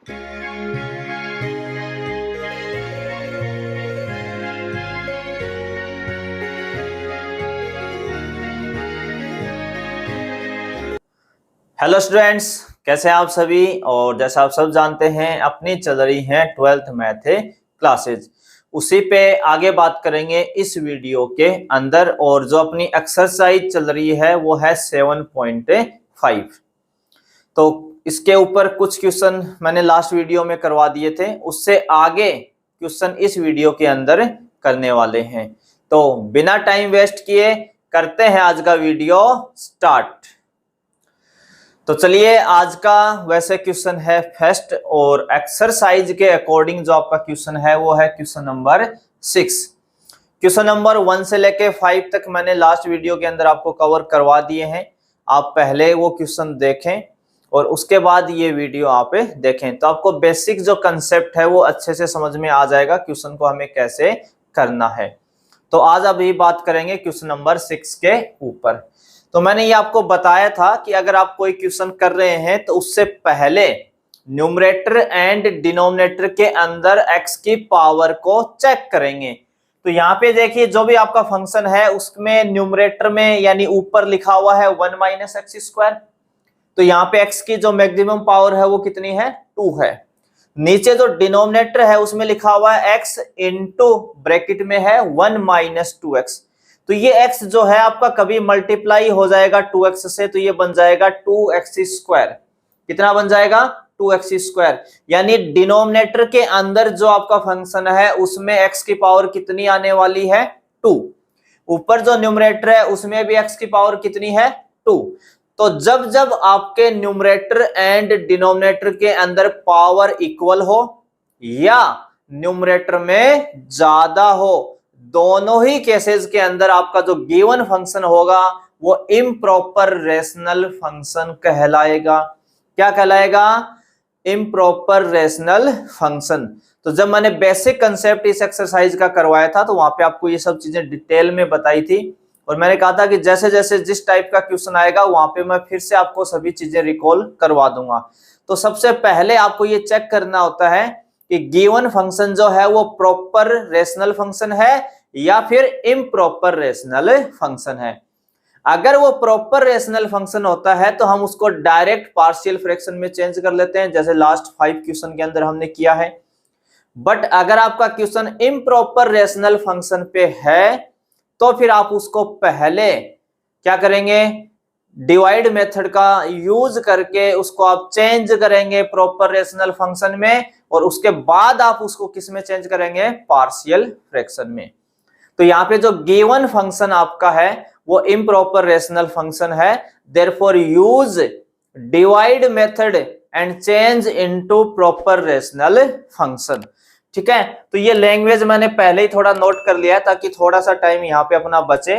Hello students, कैसे हैं आप सभी। और जैसा आप सब जानते हैं अपनी चल रही हैं 12th मैथ क्लासेज, उसी पे आगे बात करेंगे इस वीडियो के अंदर। और जो अपनी एक्सरसाइज चल रही है वो है 7.5। तो इसके ऊपर कुछ क्वेश्चन मैंने लास्ट वीडियो में करवा दिए थे, उससे आगे क्वेश्चन इस वीडियो के अंदर करने वाले हैं। तो बिना टाइम वेस्ट किए करते हैं आज का वीडियो स्टार्ट। तो चलिए, आज का वैसे क्वेश्चन है फर्स्ट, और एक्सरसाइज के अकॉर्डिंग जो आपका क्वेश्चन है वो है क्वेश्चन नंबर 6। क्वेश्चन नंबर 1 से लेके 5 तक मैंने लास्ट वीडियो के अंदर आपको कवर करवा दिए हैं। आप पहले वो क्वेश्चन देखें और उसके बाद ये वीडियो आप देखें, तो आपको बेसिक जो कंसेप्ट है वो अच्छे से समझ में आ जाएगा क्वेश्चन को हमें कैसे करना है। तो आज अभी बात करेंगे क्वेश्चन नंबर 6 के ऊपर। तो मैंने ये आपको बताया था कि अगर आप कोई क्वेश्चन कर रहे हैं तो उससे पहले न्यूमरेटर एंड डिनोमिनेटर के अंदर x की पावर को चेक करेंगे। तो यहाँ पे देखिए, जो भी आपका फंक्शन है उसमें न्यूमरेटर में यानी ऊपर लिखा हुआ है 1 माइनस एक्स स्क्वायर। तो यहाँ पे x की जो मैक्सिमम पावर है वो कितनी है, 2 है। नीचे जो डिनोमिनेटर है उसमें लिखा हुआ है x इंटू ब्रैकेट में है 1 माइनस 2x। तो ये x जो है आपका कभी मल्टीप्लाई हो जाएगा 2x से, तो ये बन जाएगा 2x स्क्वायर। कितना बन जाएगा, 2x स्क्वायर। यानी डिनोमिनेटर के अंदर जो आपका फंक्शन है उसमें x की पावर कितनी आने वाली है, 2। ऊपर जो न्यूमरेटर है उसमें भी x की पावर कितनी है, 2। तो जब जब आपके न्यूमरेटर एंड डिनोमिनेटर के अंदर पावर इक्वल हो या न्यूमरेटर में ज्यादा हो, दोनों ही केसेस के अंदर आपका जो गिवन फंक्शन होगा वो इम्प्रॉपर रेशनल फंक्शन कहलाएगा। क्या कहलाएगा, इम्प्रॉपर रेशनल फंक्शन। तो जब मैंने बेसिक कंसेप्ट इस एक्सरसाइज का करवाया था तो वहां पे आपको ये सब चीजें डिटेल में बताई थी, और मैंने कहा था कि जैसे जैसे जिस टाइप का क्वेश्चन आएगा वहां पे मैं फिर से आपको सभी चीजें रिकॉल करवा दूंगा। तो सबसे पहले आपको ये चेक करना होता है कि गिवन फंक्शन जो है वो प्रॉपर रेशनल फंक्शन है या फिर इम्प्रॉपर रेशनल फंक्शन है। अगर वो प्रॉपर रेशनल फंक्शन होता है तो हम उसको डायरेक्ट पार्शियल फ्रैक्शन में चेंज कर लेते हैं, जैसे लास्ट 5 क्वेश्चन के अंदर हमने किया है। बट अगर आपका क्वेश्चन इम्प्रॉपर रेशनल फंक्शन पे है तो फिर आप उसको पहले क्या करेंगे, डिवाइड मेथड का यूज करके उसको आप चेंज करेंगे प्रॉपर रेशनल फंक्शन में, और उसके बाद आप उसको किस में चेंज करेंगे, पार्शियल फ्रैक्शन में। तो यहाँ पे जो गिवन फंक्शन आपका है वो इम्प्रॉपर रेशनल फंक्शन है, therefore use divide method and change into proper rational function. ठीक है, तो ये लैंग्वेज मैंने पहले ही थोड़ा नोट कर लिया है ताकि थोड़ा सा टाइम यहाँ पे अपना बचे,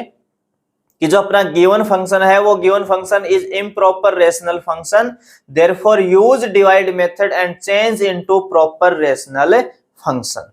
कि जो अपना गिवन फंक्शन है वो given function is improper rational function, therefore use divide method and change into proper rational function.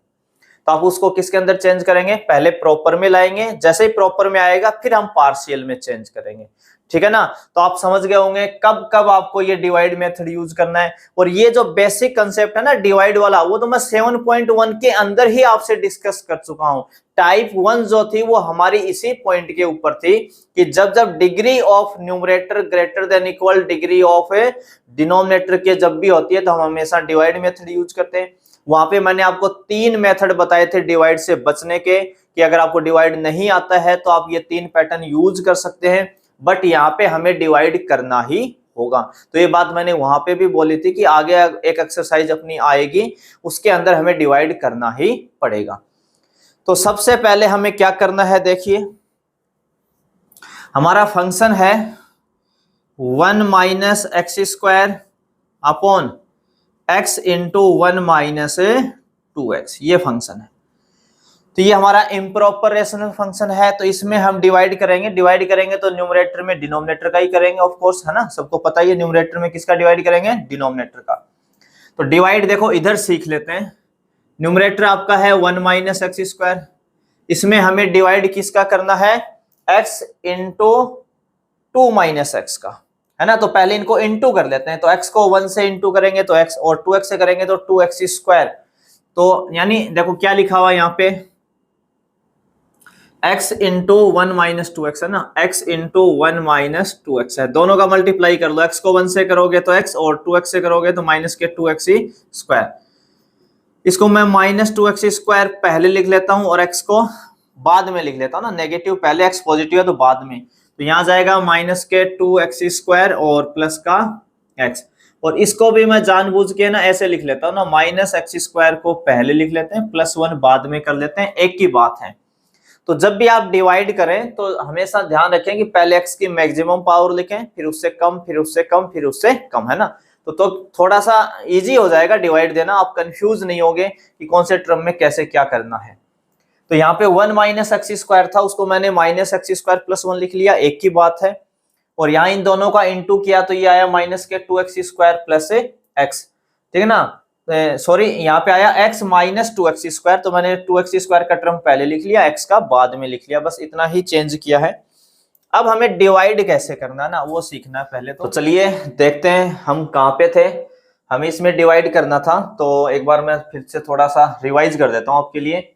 तो आप उसको किसके अंदर चेंज करेंगे, पहले प्रॉपर में लाएंगे, जैसे ही प्रॉपर में आएगा फिर हम पार्शियल में चेंज करेंगे। ठीक है ना। तो आप समझ गए होंगे कब कब आपको ये डिवाइड मेथड यूज करना है। और ये जो बेसिक कंसेप्ट है ना डिवाइड वाला, वो तो मैं 7.1 के अंदर ही आपसे डिस्कस कर चुका हूं। टाइप 1 जो थी वो हमारी इसी पॉइंट के ऊपर थी कि जब जब degree of numerator greater than equal degree of denominator के जब भी होती है तो हम हमेशा डिवाइड मेथड यूज करते हैं। वहां पे मैंने आपको 3 मेथड बताए थे डिवाइड से बचने के, कि अगर आपको डिवाइड नहीं आता है तो आप ये 3 पैटर्न यूज कर सकते हैं, बट यहाँ पे हमें डिवाइड करना ही होगा। तो ये बात मैंने वहां पे भी बोली थी कि आगे एक एक्सरसाइज अपनी आएगी उसके अंदर हमें डिवाइड करना ही पड़ेगा। तो सबसे पहले हमें क्या करना है, देखिए हमारा फंक्शन है 1 minus x square upon x into 1 minus 2x, ये फंक्शन है। तो ये हमारा इम्प्रॉपर रेशनल फंक्शन है, तो इसमें हम डिवाइड करेंगे तो न्यूमरेटर में डिनोमिनेटर का ही करेंगे ऑफ कोर्स, है ना, सबको पता ही है न्यूमरेटर में किसका डिवाइड करेंगे, डिनोमिनेटर का। तो डिवाइड देखो इधर सीख लेते हैं। न्यूमरेटर आपका है 1 माइनस एक्स स्क्वायर, इसमें हमें डिवाइड किसका करना है, x इंटू 2 माइनस एक्स का, है ना। तो पहले इनको इंटू कर लेते हैं, तो x को 1 से इंटू करेंगे तो x, और 2x से करेंगे तो 2x स्क्वायर। तो यानी देखो क्या लिखा हुआ यहाँ पे, x इंटू 1 माइनस 2x है ना, x इंटू 1 माइनस 2x है। दोनों का मल्टीप्लाई कर लो, x को 1 से करोगे तो x, और 2x से करोगे तो माइनस के 2x स्क्वायर। इसको मैं माइनस 2x स्क्वायर पहले लिख लेता हूं और x को बाद में लिख लेता हूं ना, नेगेटिव पहले, x पॉजिटिव है तो बाद में। तो यहां जाएगा माइनस के 2x स्क्वायर और प्लस का x। और इसको भी मैं जानबूझ के ना ऐसे लिख लेता हूं ना, माइनस x स्क्वायर को पहले लिख लेते हैं, प्लस 1 बाद में कर लेते हैं, एक ही बात है। तो जब भी आप डिवाइड करें तो हमेशा ध्यान रखें कि पहले x की मैक्सिमम पावर लिखें, फिर उससे कम, फिर उससे कम, फिर उससे कम, है ना। तो थोड़ा सा इजी हो जाएगा डिवाइड देना, आप कंफ्यूज नहीं होगे कि कौन से टर्म में कैसे क्या करना है। तो यहाँ पे 1 माइनस एक्स स्क्वायर था, उसको मैंने माइनस एक्स स्क्वायर प्लस 1 लिख लिया, एक ही बात है। और यहाँ इन दोनों का इंटू किया तो ये आया माइनस के 2x स्क्वायर प्लस एक्स, ठीक है ना। सॉरी, यहाँ पे आया x माइनस 2x स्क्वायर, तो मैंने 2x स्क्वायर का टर्म पहले लिख लिया, x का बाद में लिख लिया, बस इतना ही चेंज किया है। अब हमें डिवाइड कैसे करना है ना, वो सीखना है पहले। तो चलिए देखते हैं हम कहाँ पे थे। हमें इसमें डिवाइड करना था, तो एक बार मैं फिर से थोड़ा सा रिवाइज कर देता हूँ आपके लिए।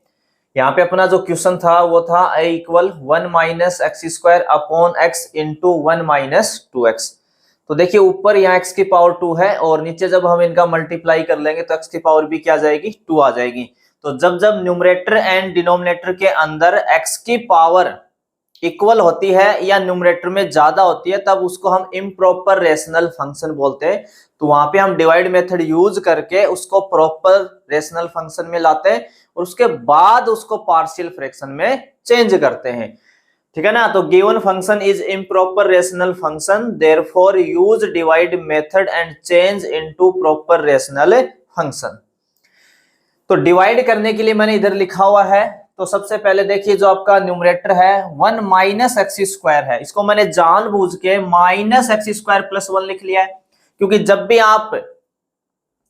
यहाँ पे अपना जो क्वेश्चन था वो था a equal 1 minus x square upon x into 1 minus 2x। तो देखिए ऊपर यहाँ x की पावर 2 है, और नीचे जब हम इनका मल्टीप्लाई कर लेंगे तो x की पावर भी क्या आ जाएगी, 2 आ जाएगी। तो जब जब न्यूमरेटर एंड डिनोमिनेटर के अंदर x की पावर इक्वल होती है या न्यूमरेटर में ज्यादा होती है, तब उसको हम इम्प्रॉपर रेशनल फंक्शन बोलते हैं। तो वहां पे हम डिवाइड मेथड यूज करके उसको प्रॉपर रेशनल फंक्शन में लाते हैं, और उसके बाद उसको पार्शियल फ्रैक्शन में चेंज करते हैं, ठीक है ना। तो given function is improper rational function, therefore use divide method and change into proper rational function. तो डिवाइड करने के लिए मैंने इधर लिखा हुआ है। तो सबसे पहले देखिए जो आपका न्यूमरेटर है 1 माइनस एक्स स्क्वायर है, इसको मैंने जानबूझ के माइनस एक्स स्क्वायर प्लस 1 लिख लिया है, क्योंकि जब भी आप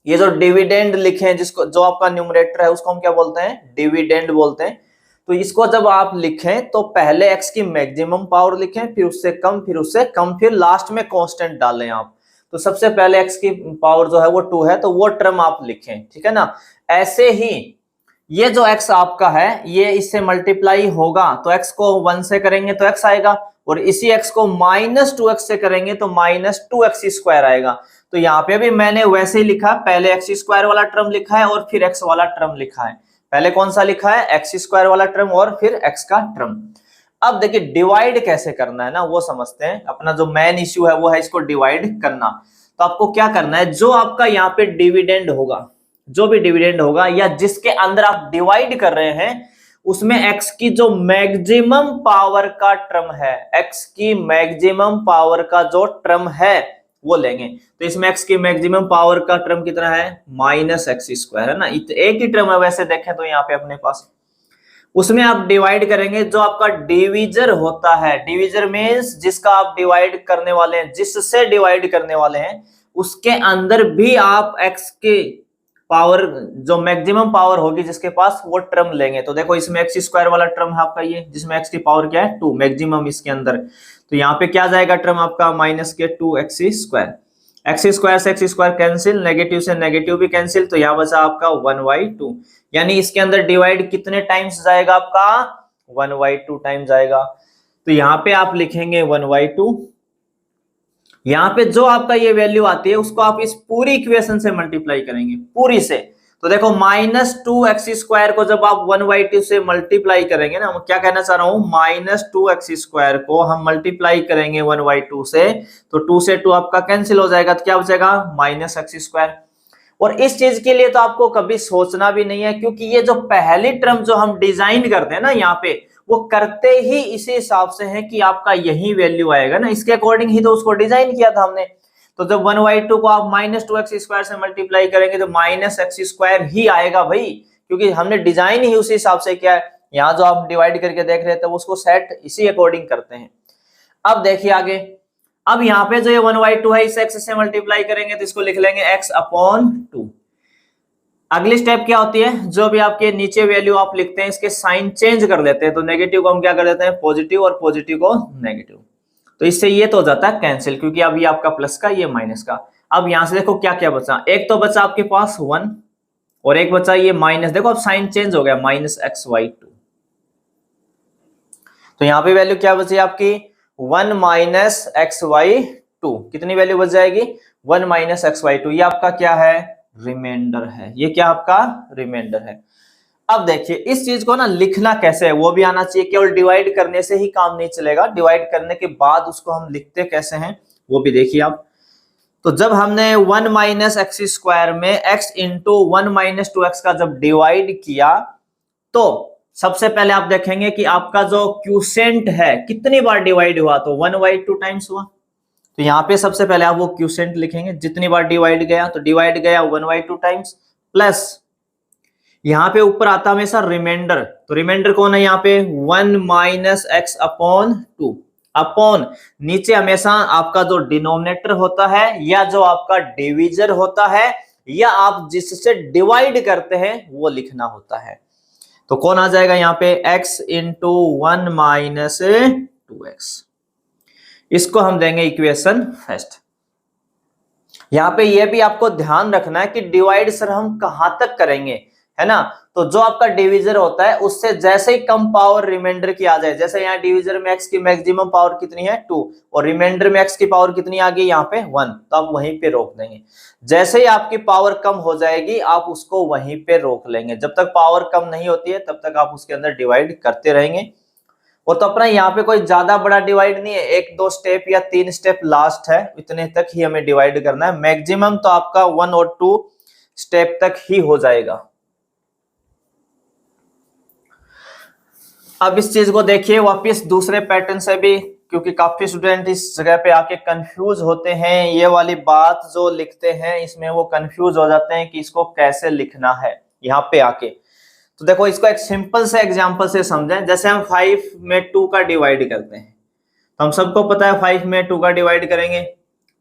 ये जो डिविडेंड लिखें, जिसको जो आपका न्यूमरेटर है उसको हम क्या बोलते हैं, डिविडेंड बोलते हैं। तो इसको जब आप लिखें तो पहले x की मैक्सिमम पावर लिखें, फिर उससे कम, फिर उससे कम, फिर लास्ट में कांस्टेंट डालें आप। तो सबसे पहले x की पावर जो है वो 2 है, तो वो टर्म आप लिखें, ठीक है ना। ऐसे ही ये जो x आपका है ये इससे मल्टीप्लाई होगा, तो x को 1 से करेंगे तो x आएगा, और इसी x को माइनस 2x से करेंगे तो माइनस 2x स्क्वायर आएगा। तो यहाँ पे भी मैंने वैसे ही लिखा, पहले x स्क्वायर वाला टर्म लिखा है और फिर x वाला टर्म लिखा है। पहले कौन सा लिखा है, x स्क्वायर वाला टर्म और फिर x का टर्म। अब देखिए डिवाइड कैसे करना है ना, वो समझते हैं। अपना जो मेन इश्यू है वो है इसको डिवाइड करना। तो आपको क्या करना है, जो आपका यहाँ पे डिविडेंड होगा, जो भी डिविडेंड होगा या जिसके अंदर आप डिवाइड कर रहे हैं, उसमें x की जो मैक्सिमम पावर का टर्म है, x की मैक्सिमम पावर का जो टर्म है वो लेंगे। तो इसमें x की मैक्सिमम पावर का टर्म कितना है, माइनस एक्स स्क्वायर, है ना। एक ही टर्म है वैसे देखें तो यहाँ पे अपने पास, उसमें आप डिवाइड करेंगे। जो आपका डिविजर होता है, डिविजर मींस जिसका आप डिवाइड करने वाले हैं, जिससे डिवाइड करने वाले हैं, उसके अंदर भी आप x के पावर जो मैक्सिमम पावर होगी जिसके पास, वो टर्म लेंगे। तो देखो इसमें एक्स स्क्वायर वाला टर्म है आपका ये, जिसमें एक्स की पावर क्या है 2 मैक्सिमम इसके अंदर। तो यहाँ पे क्या जाएगा टर्म आपका, माइनस के 2x स्क्वायर। एक्स स्क्वायर से एक्स स्क्वायर कैंसिल, नेगेटिव से नेगेटिव भी कैंसिल, तो यहाँ बचा आपका 1/2। यानी इसके अंदर डिवाइड कितने टाइम्स जाएगा आपका, 1/2 टाइम जाएगा। तो यहाँ पे आप लिखेंगे 1/2। यहाँ पे जो आपका ये वैल्यू आती है उसको आप इस पूरी इक्वेशन से मल्टीप्लाई करेंगे, पूरी से। तो देखो माइनस 2x स्क्वायर को जब आप 1/2 से मल्टीप्लाई करेंगे ना, मैं क्या कहना चाह रहा हूं, माइनस 2x स्क्वायर को हम मल्टीप्लाई करेंगे 1/2 से, तो 2 से 2 आपका कैंसिल हो जाएगा, तो क्या बचेगा, माइनस एक्स स्क्वायर। और इस चीज के लिए तो आपको कभी सोचना भी नहीं है, क्योंकि ये जो पहली टर्म जो हम डिजाइन करते हैं ना यहाँ पे, वो करते ही इसी हिसाब से है कि आपका यही वैल्यू आएगा ना, इसके अकॉर्डिंग ही तो उसको डिजाइन किया था हमने। तो जब 1/2 को आप माइनस 2x स्क्वायर से मल्टीप्लाई करेंगे तो माइनस एक्स स्क्वायर ही आएगा भाई, क्योंकि हमने डिजाइन ही उसी हिसाब से किया है। यहाँ जो आप डिवाइड करके देख रहे थे उसको सेट इसी अकॉर्डिंग करते हैं। अब देखिए आगे, अब यहाँ पे जो ये 1/2 है इस x से मल्टीप्लाई करेंगे तो इसको लिख लेंगे x/2। अगली स्टेप क्या होती है, जो भी आपके नीचे वैल्यू आप लिखते हैं इसके साइन चेंज कर लेते हैं। तो नेगेटिव को हम क्या कर देते हैं पॉजिटिव, और पॉजिटिव को नेगेटिव। तो इससे ये तो हो जाता है कैंसिल, क्योंकि अब ये आपका प्लस का, ये माइनस का। अब यहां से देखो क्या क्या बचा, एक तो बचा आपके पास 1 और एक बचा ये माइनस, देखो अब साइन चेंज हो गया, -xy2। तो यहाँ पे वैल्यू क्या बची आपकी 1 -xy2, कितनी वैल्यू बच जाएगी 1 -xy2, ये आपका क्या है रिमाइंडर है, ये क्या आपका रिमाइंडर है। अब देखिए इस चीज को ना लिखना कैसे है वो भी आना चाहिए, केवल डिवाइड करने से ही काम नहीं चलेगा, डिवाइड करने के बाद उसको हम लिखते कैसे हैं वो भी देखिए आप। तो जब हमने 1 -x² में x इंटू 1 -2x का जब डिवाइड किया, तो सबसे पहले आप देखेंगे कि आपका जो क्यूसेंट है कितनी बार डिवाइड हुआ, तो 1/2 टाइम्स हुआ। तो यहाँ पे सबसे पहले आप वो क्यूसेंट लिखेंगे, जितनी बार डिवाइड गया तो डिवाइड गया 1/2 टाइम्स, प्लस यहाँ पे ऊपर आता हमेशा रिमाइंडर, तो रिमाइंडर कौन है यहाँ पे 1 -x/2 अपॉन नीचे हमेशा आपका जो डिनोमिनेटर होता है या जो आपका डिविजर होता है या आप जिससे डिवाइड करते हैं वो लिखना होता है। तो कौन आ जाएगा यहाँ पे x इंटू 1 -2x, इसको हम देंगे इक्वेशन फर्स्ट। यहाँ पे ये भी आपको ध्यान रखना है कि डिवाइड सर हम कहां तक करेंगे, है ना। तो जो आपका डिविजर होता है उससे जैसे ही कम पावर रिमाइंडर की आ जाए, जैसे यहाँ डिविजर में x की मैक्सिमम पावर कितनी है 2 और रिमाइंडर में x की पावर कितनी आ गई यहाँ पे 1, तो आप वहीं पे रोक देंगे। जैसे ही आपकी पावर कम हो जाएगी आप उसको वहीं पे रोक लेंगे, जब तक पावर कम नहीं होती है तब तक आप उसके अंदर डिवाइड करते रहेंगे। और तो अपना यहाँ पे कोई ज्यादा बड़ा डिवाइड नहीं है, 1-2 स्टेप या 3 स्टेप लास्ट है, इतने तक ही हमें डिवाइड करना है, मैक्सिमम तो आपका 1 और 2 स्टेप तक ही हो जाएगा। अब इस चीज को देखिए वापिस दूसरे पैटर्न से भी, क्योंकि काफी स्टूडेंट इस जगह पे आके कंफ्यूज होते हैं, ये वाली बात जो लिखते हैं इसमें वो कंफ्यूज हो जाते हैं कि इसको कैसे लिखना है यहाँ पे आके। तो देखो इसको एक सिंपल से एग्जांपल से समझें, जैसे हम 5 में 2 का डिवाइड करते हैं, तो हम सबको पता है 5 में 2 का डिवाइड करेंगे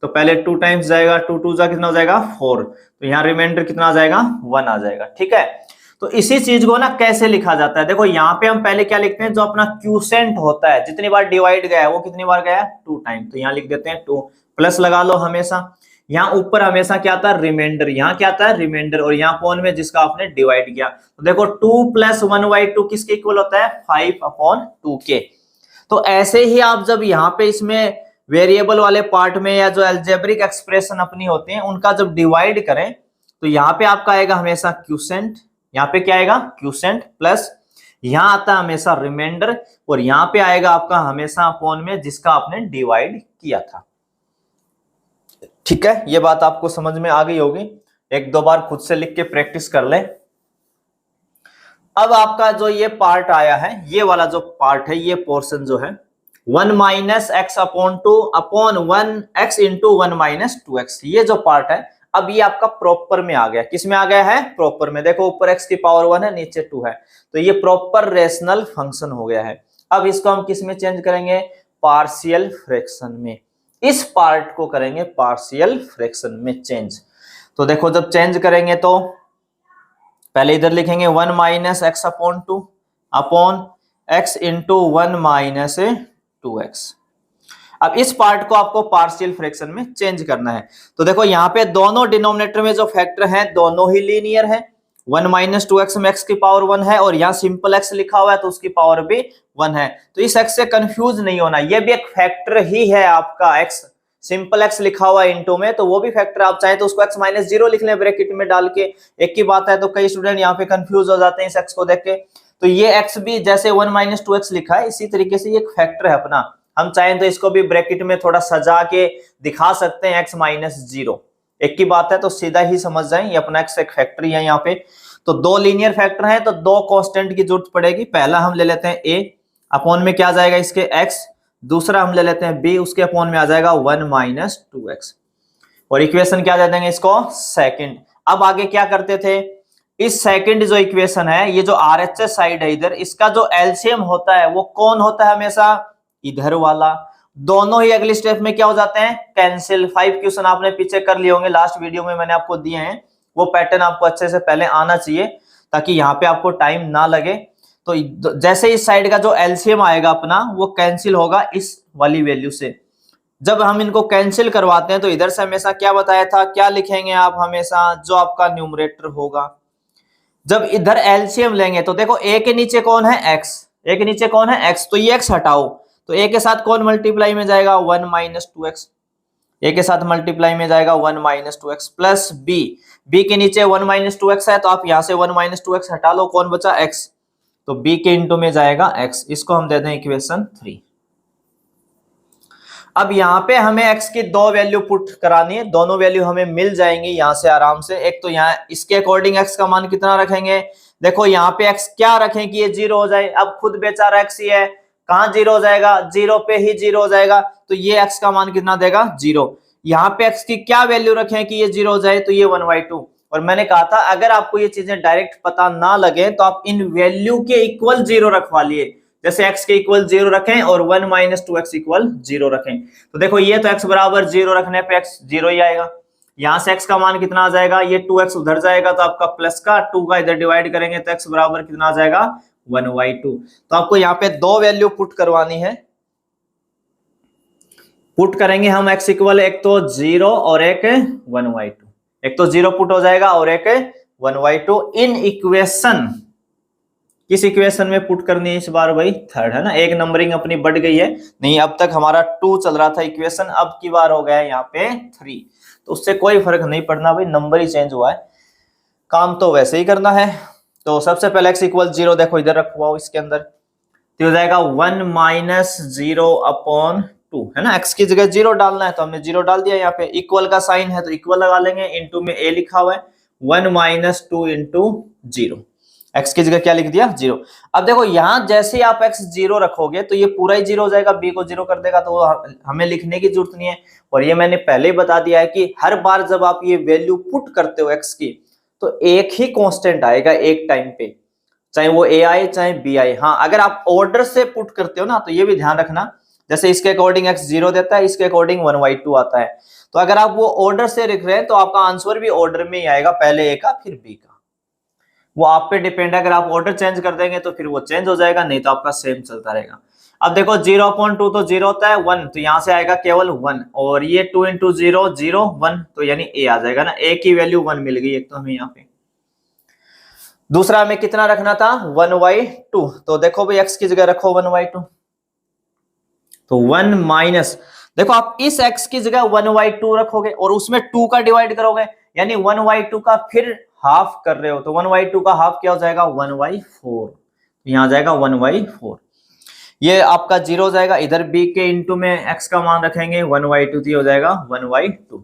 तो पहले 2 टाइम्स जाएगा, 2 2 जा कितना हो जाएगा 4, तो यहाँ रिमाइंडर कितना आ जाएगा 1 आ जाएगा, ठीक है। तो इसी चीज को ना कैसे लिखा जाता है, देखो यहाँ पे हम पहले क्या लिखते हैं, जो अपना क्यूसेंट होता है जितनी बार डिवाइड गया है वो कितनी बार गया 2 टाइम, तो यहाँ लिख देते हैं 2, प्लस लगा लो हमेशा। यहाँ ऊपर हमेशा क्या आता है रिमाइंडर, यहाँ क्या आता है रिमाइंडर, और यहाँ कौन में जिसका आपने डिवाइड किया, तो देखो 2 + 1/2 किसके इक्वल होता है 5/2 के। तो ऐसे ही आप जब यहाँ पे इसमें वेरिएबल वाले पार्ट में या जो अलजेब्रिक एक्सप्रेशन अपनी होती हैं उनका जब डिवाइड करें तो यहाँ पे आपका आएगा हमेशा क्यूसेंट, यहाँ पे क्या आएगा क्यूसेंट, प्लस यहाँ आता है हमेशा रिमाइंडर और यहाँ पे आएगा आपका हमेशा अपॉन में जिसका आपने डिवाइड किया था। ठीक है, ये बात आपको समझ में आ गई होगी, 1-2 बार खुद से लिख के प्रैक्टिस कर ले। अब आपका जो ये पार्ट आया है, ये वाला जो पार्ट है, ये पोर्शन जो है 1 -x/2 upon 1x into 1 -2x, ये जो पार्ट है अब ये आपका प्रॉपर में आ गया, किस में आ गया है प्रॉपर में। देखो ऊपर x की पावर 1 है नीचे 2 है, तो ये प्रॉपर रेशनल फंक्शन हो गया है। अब इसको हम किस में चेंज करेंगे पार्शियल फ्रैक्शन में, इस पार्ट को करेंगे पार्शियल फ्रैक्शन में चेंज। तो देखो जब चेंज करेंगे तो पहले इधर लिखेंगे 1 -x/2 upon x into 1 -2x। अब इस पार्ट को आपको पार्शियल फ्रैक्शन में चेंज करना है। तो देखो यहाँ पे दोनों डिनोमिनेटर में जो फैक्टर हैं दोनों ही लीनियर है, 1 -2x में x की पावर 1 है और यहाँ सिंपल x लिखा हुआ है तो उसकी पावर भी 1 है, तो इस x से कंफ्यूज नहीं होना, ये भी एक फैक्टर ही है आपका x, सिंपल x लिखा हुआ है इनटू में तो वो भी फैक्टर, आप चाहे तो उसको x -0 लिख लें ब्रैकेट में डाल के, एक ही बात है। तो कई स्टूडेंट यहाँ पे कंफ्यूज हो जाते हैं इस x को देख के, तो ये x भी जैसे 1 -2x लिखा है इसी तरीके से ये एक फैक्टर है अपना, हम चाहें तो इसको भी ब्रैकेट में थोड़ा सजा के दिखा सकते हैं x -0, एक की बात है, तो सीधा ही समझ जाएं ये अपना x एक फैक्टर है यहाँ पे। तो 2 लीनियर फैक्टर हैं तो 2 कांस्टेंट की जरूरत पड़ेगी, पहला हम ले लेते हैं a, अपॉन में क्या जाएगा इसके x, दूसरा हम ले लेते हैं b, उसके अपॉन में आ जाएगा 1 -2x और इक्वेशन क्या दे देंगे इसको सेकंड। अब आगे क्या करते थे, इस सेकंड जो इक्वेशन है ये जो RHS साइड है इधर, इसका जो एलसीएम होता है वो कौन होता है हमेशा इधर वाला, दोनों ही अगले स्टेप में क्या हो जाते हैं कैंसिल। 5 क्वेश्चन आपने पीछे कर लिए होंगे, लास्ट वीडियो में मैंने आपको दिए हैं, वो पैटर्न आपको अच्छे से पहले आना चाहिए ताकि यहाँ पे आपको टाइम ना लगे। तो जैसे इस साइड का जो एलसीएम आएगा अपना वो कैंसिल होगा इस वाली वैल्यू से, जब हम इनको कैंसिल करवाते हैं तो इधर से हमेशा क्या बताया था, क्या लिखेंगे आप, हमेशा जो आपका न्यूमरेटर होगा। जब इधर एलसीएम लेंगे तो देखो ए के नीचे कौन है, एक्स, ए के नीचे कौन है, एक्स, तो ये एक्स हटाओ, तो ए के साथ कौन मल्टीप्लाई में जाएगा, 1 माइनस 2x, ए के साथ मल्टीप्लाई में जाएगा 1 minus 2x plus B, B के नीचे 1 माइनस 2x है तो आप यहां से 1 माइनस 2x हटा लो, कौन बचा, x, तो b के इंटू में जाएगा x, इसको हम दे दें इक्वेशन 3। अब यहाँ पे हमें x की दो वैल्यू पुट करानी है, दोनों वैल्यू हमें मिल जाएंगी यहाँ से आराम से। एक तो यहाँ इसके अकॉर्डिंग x का मान कितना रखेंगे, देखो यहाँ पे x क्या रखें कि ये 0 हो जाए, अब खुद बेचारा x ही है, कहाँ 0 हो जाएगा, 0 पे ही 0 हो जाएगा, तो ये x का मान कितना देगा, 0। यहाँ पे x की क्या वैल्यू रखें कि ये 0 हो जाए, तो ये 1/2। और मैंने कहा था अगर आपको ये चीजें डायरेक्ट पता ना लगे तो आप इन वैल्यू के इक्वल 0 रखवा लिए, जैसे x के इक्वल 0 रखें और 1 माइनस 2x इक्वल 0 रखें, तो देखो ये तो x बराबर 0 रखने पे x 0 ही आएगा। यहां से x का मान कितना आ जाएगा, ये 2x उधर जाएगा तो आपका प्लस का 2 का इधर डिवाइड करेंगे तो x बराबर कितना आ जाएगा, 1/2। तो आपको यहाँ पे दो वैल्यू पुट करवानी है, पुट करेंगे हम x इक्वल, एक तो 0 और एक 1/2, एक तो 0 पुट हो जाएगा और एक 1/2 इन इक्वेशन, किस इक्वेशन में पुट करनी है इस बार भाई, थर्ड है ना, एक नंबरिंग अपनी बढ़ गई है, नहीं अब तक हमारा 2 चल रहा था इक्वेशन, अब की बार हो गया है यहाँ पे 3, तो उससे कोई फर्क नहीं पड़ना भाई, नंबर ही चेंज हुआ है, काम तो वैसे ही करना है। तो सबसे पहले x इक्वल 0 देखो इधर रखवा इसके अंदर, तो हो जाएगा 1 माइनस 0/2 है ना, x की जगह 0 डालना है तो हमने 0 डाल दिया, यहाँ पे इक्वल का साइन है तो इक्वल लगा लेंगे, इंटू में a लिखा हुआ है, 1 माइनस 2 इंटू 0, x की जगह क्या लिख दिया, 0। अब देखो यहां जैसे आप x 0 रखोगे तो ये पूरा ही 0 हो जाएगा, b को 0 कर देगा, तो हमें लिखने की जरूरत नहीं है। और ये मैंने पहले ही बता दिया है कि हर बार जब आप ये वैल्यू पुट करते हो x की तो एक ही कांस्टेंट आएगा एक टाइम पे, चाहे वो a आए चाहे b आए। हाँ अगर आप ऑर्डर से पुट करते हो ना तो ये भी ध्यान रखना, जैसे इसके अकॉर्डिंग x 0 देता है, इसके अकॉर्डिंग 1/2 आता है, तो अगर आप वो ऑर्डर से लिख रहे हैं तो आपका आंसर भी ऑर्डर में ही आएगा, पहले a का फिर b का, वो आप पे डिपेंड है, अगर आप ऑर्डर चेंज कर देंगे तो फिर वो चेंज हो जाएगा, नहीं तो आपका सेम चलता रहेगा। अब देखो 0/2 तो 0 होता है, 1 तो यहां से आएगा केवल 1, और ये 2 इंटू 0 0 1, तो यानी a आ जाएगा ना, a की वैल्यू 1 मिल गई एक तो हमें यहाँ पे। दूसरा हमें कितना रखना था, 1/2, तो देखो भाई x की जगह रखो 1/2, तो 1 माइनस, देखो आप इस x की जगह 1/2 रखोगे और उसमें 2 का डिवाइड करोगे, यानी 1/2 का फिर हाफ कर रहे हो, तो 1/2 का हाफ क्या हो जाएगा, 1/4, यहां जाएगा 1/4, ये आपका 0 हो जाएगा, इधर b के इंटू में x का मान रखेंगे 1/2, तो ये हो जाएगा 1/2,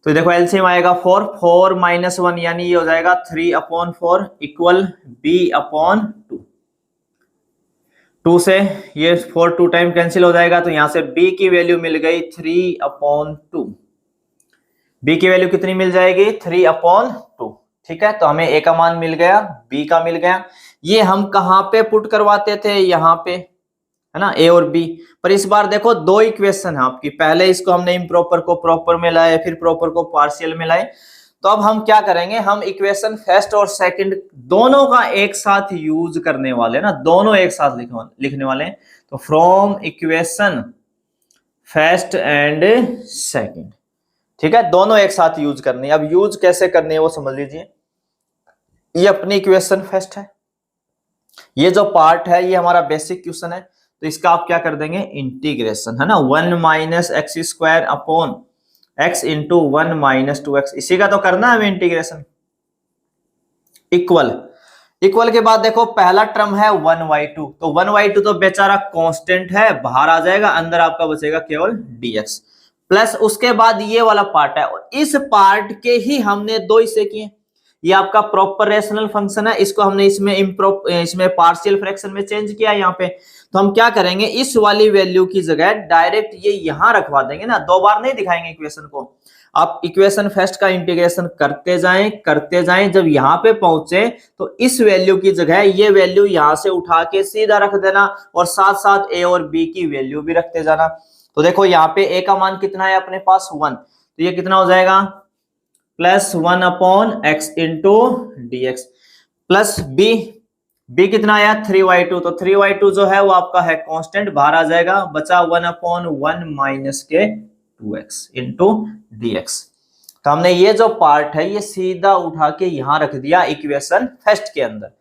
तो देखो एलसीएम आएगा 4, 4 माइनस 1 यानी ये हो जाएगा 3/4 इक्वल b/2, 2 से ये 4 2 टाइम कैंसिल हो जाएगा, तो यहां से b की वैल्यू मिल गई 3/2, b की वैल्यू कितनी मिल जाएगी, 3/2, ठीक है। तो हमें a का मान मिल गया, b का मिल गया, ये हम कहां पे पुट करवाते थे, यहाँ पे है ना, a और b, पर इस बार देखो दो इक्वेशन है आपकी, पहले इसको हमने इम्प्रॉपर को प्रॉपर में लाए, फिर प्रॉपर को पार्शियल में लाए, तो अब हम क्या करेंगे, हम इक्वेशन फर्स्ट और सेकंड दोनों का एक साथ यूज करने वाले ना, दोनों एक साथ लिखने वाले हैं, तो from equation first and second, ठीक है, दोनों एक साथ यूज करनी है। अब यूज कैसे करनी है वो समझ लीजिए, ये अपनी इक्वेशन फर्स्ट है, ये जो पार्ट है ये हमारा बेसिक क्वेश्चन है, तो इसका आप क्या कर देंगे, इंटीग्रेशन है ना, 1 minus x square upon x into 1 minus 2x, इसी का तो करना है हमें इंटीग्रेशन, इक्वल, इक्वल के बाद देखो पहला टर्म है 1/2, तो 1/2 तो बेचारा कांस्टेंट है, बाहर आ जाएगा, अंदर आपका बचेगा केवल dx, प्लस उसके बाद ये वाला पार्ट है, और इस पार्ट के ही हमने दो हिस्से किए, ये आपका प्रॉपर रेशनल फंक्शन है, इसको हमने इसमें पार्शियल फ्रैक्शन में चेंज किया यहाँ पे, तो हम क्या करेंगे, इस वाली वैल्यू की जगह डायरेक्ट ये यहां रखवा देंगे ना, दो बार नहीं दिखाएंगे इक्वेशन को, आप इक्वेशन फर्स्ट का इंटीग्रेशन करते जाएं, जब यहां पे पहुंचे तो इस वैल्यू की जगह ये वैल्यू यहां से उठा के सीधा रख देना, और साथ साथ a और b की वैल्यू भी रखते जाना। तो देखो यहाँ पे a का मान कितना है अपने पास 1, तो ये कितना हो जाएगा, plus 1/x into dx, plus b, b कितना आया 3y2, तो 3y2 जो है वो आपका है कांस्टेंट, बाहर आ जाएगा, बचा 1/1 माइनस के 2x इंटू dx। तो हमने ये जो पार्ट है ये सीधा उठा के यहां रख दिया इक्वेशन फर्स्ट के अंदर,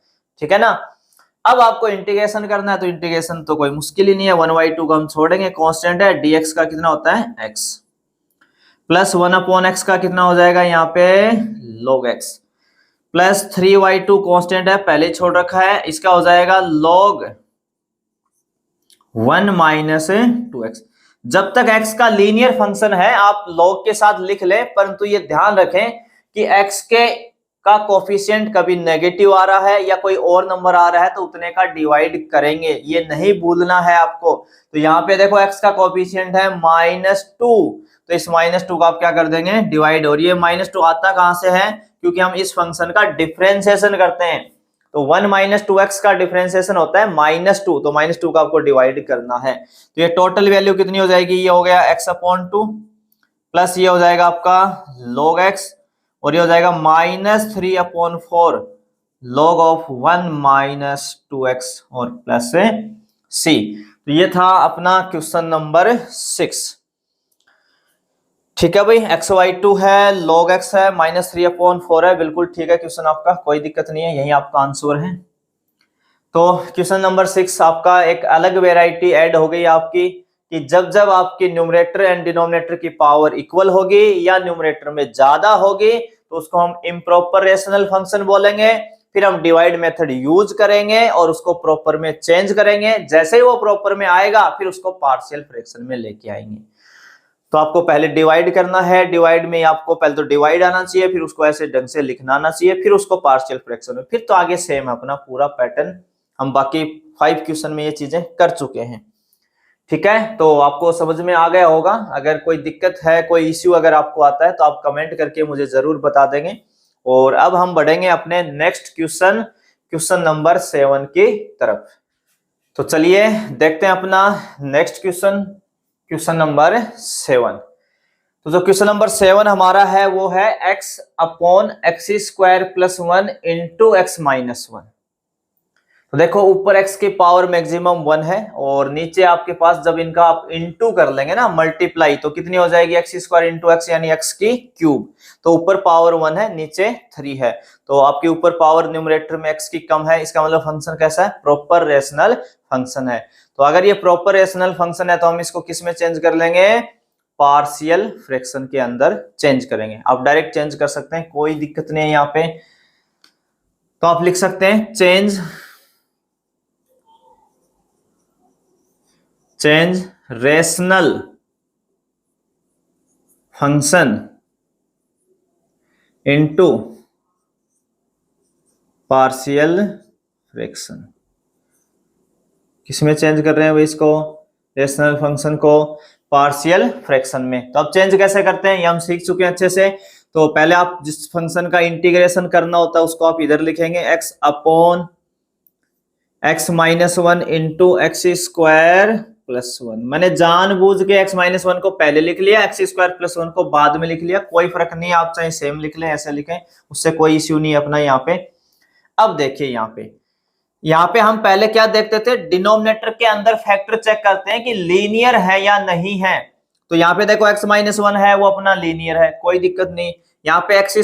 ठीक है ना। अब आपको इंटीग्रेशन करना है, तो इंटीग्रेशन तो कोई मुश्किल ही नहीं है, 1/2 को हम छोड़ेंगे, कांस्टेंट है, dx का कितना होता है x, प्लस 1/x का कितना हो जाएगा यहाँ पे log x, plus 3y2 constant है पहले छोड़ रखा है, इसका हो जाएगा log 1 माइनस 2x। जब तक x का लीनियर फंक्शन है आप log के साथ लिख ले, परंतु ये ध्यान रखें कि x के का कोफिशिएंट कभी नेगेटिव आ रहा है या कोई और नंबर आ रहा है तो उतने का डिवाइड करेंगे, ये नहीं भूलना है आपको। तो यहाँ पे देखो x का कोफिशिएंट है -2, तो इस -2 का आप क्या कर देंगे डिवाइड, और ये -2 आता कहां से है, क्योंकि हम इस फंक्शन का डिफरेंशिएशन करते हैं, तो 1 - 2x का डिफरेंशिएशन होता है -2, तो -2 का आपको डिवाइड करना है। तो ये टोटल वैल्यू कितनी हो जाएगी, ये हो गया x/2 प्लस ये हो जाएगा आपका log x, और ये हो जाएगा -3/4 log ऑफ 1 - 2x और प्लस c। तो ये था अपना क्वेश्चन नंबर 6, ठीक है भाई। x/2 है, log x है, -3/4 है, बिल्कुल ठीक है क्वेश्चन आपका, कोई दिक्कत नहीं है, यही आपका आंसर है। तो क्वेश्चन नंबर 6 आपका एक अलग वेराइटी ऐड हो गई आपकी, कि जब जब आपकी न्यूमरेटर एंड डिनोमिनेटर की पावर इक्वल होगी या न्यूमरेटर में ज्यादा होगी तो उसको हम इम्प्रॉपर रेशनल फंक्शन बोलेंगे, फिर हम डिवाइड मेथड यूज करेंगे और उसको प्रॉपर में चेंज करेंगे, जैसे ही वो प्रॉपर में आएगा फिर उसको पार्शियल फ्रैक्शन में लेके आएंगे। तो आपको पहले डिवाइड करना है, डिवाइड में आपको पहले तो डिवाइड आना चाहिए, फिर उसको ऐसे ढंग से लिखना आना चाहिए, फिर उसको पार्शियल फ्रैक्शन में, फिर तो आगे सेम है अपना पूरा पैटर्न, हम बाकी 5 क्वेश्चन में ये चीजें कर चुके हैं, ठीक है। तो आपको समझ में आ गया होगा, अगर कोई दिक्कत है, कोई इश्यू अगर आपको आता है तो आप कमेंट करके मुझे जरूर बता देंगे। और अब हम बढ़ेंगे अपने नेक्स्ट क्वेश्चन, क्वेश्चन नंबर 7 की तरफ। तो चलिए देखते हैं अपना नेक्स्ट क्वेश्चन, क्वेश्चन नंबर 7। तो जो क्वेश्चन नंबर 7 हमारा है वो है x/x² + 1 × x - 1। तो देखो ऊपर x की पावर मैक्सिमम 1 है और नीचे आपके पास जब इनका आप इनटू कर लेंगे ना मल्टीप्लाई, तो कितनी हो जाएगी x² × x यानी x की क्यूब। तो ऊपर पावर 1 है, नीचे 3 है, तो आपके ऊपर पावर न्यूमरेटर में x की कम है, इसका मतलब फंक्शन कैसा है, प्रॉपर रेशनल फंक्शन है। तो अगर ये प्रॉपर रेशनल फंक्शन है तो हम इसको किस में चेंज कर लेंगे, पार्शियल फ्रैक्शन के अंदर चेंज करेंगे। आप डायरेक्ट चेंज कर सकते हैं, कोई दिक्कत नहीं है यहाँ पे। तो आप लिख सकते हैं change rational function into partial fraction. किसमें चेंज कर रहे हैं भाई इसको, रेशनल फंक्शन को पार्शियल फ्रैक्शन में। तो अब चेंज कैसे करते हैं ये हम सीख चुके हैं अच्छे से। तो पहले आप जिस फंक्शन का इंटीग्रेशन करना होता है उसको आप इधर लिखेंगे x/x - 1 इंटू x² + 1। मैंने जानबूझ के x - 1 को पहले लिख लिया, x² + 1 को बाद में लिख लिया, कोई फर्क नहीं, आप चाहे सेम लिख लें ऐसे लिखें, उससे कोई इश्यू नहीं अपना यहाँ पे। अब देखिए यहाँ पे हम पहले क्या देखते थे, डिनोमिनेटर के अंदर फैक्टर चेक करते हैं कि लीनियर है या नहीं है। तो यहाँ पे देखो x - 1 है वो अपना लीनियर है, कोई दिक्कत नहीं। यहाँ पे x²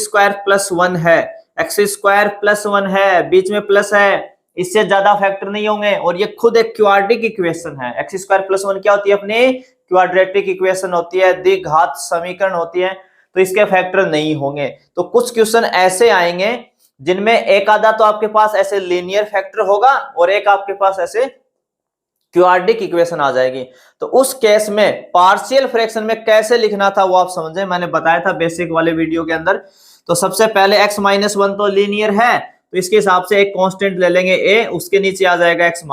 + 1 है, x² + 1 है, बीच में प्लस है, इससे ज्यादा फैक्टर नहीं होंगे, और ये खुद एक क्वाड्रेटिक इक्वेशन है। x² + 1 क्या होती है अपनी, क्वाड्रेटिक इक्वेशन होती है, द्विघात समीकरण होती है, तो इसके फैक्टर नहीं होंगे। तो कुछ क्वेश्चन ऐसे आएंगे जिनमें एक आधा तो आपके पास ऐसे लीनियर फैक्टर होगा और एक आपके पास ऐसे क्वाड्रेटिक इक्वेशन आ जाएगी। तो उस केस में पार्शियल फ्रैक्शन में कैसे लिखना था वो आप समझे, मैंने बताया था बेसिक वाले वीडियो के अंदर। तो सबसे पहले x - 1 तो लीनियर है, तो इसके हिसाब से एक कांस्टेंट ले लेंगे a, उसके नीचे आ जाएगा x -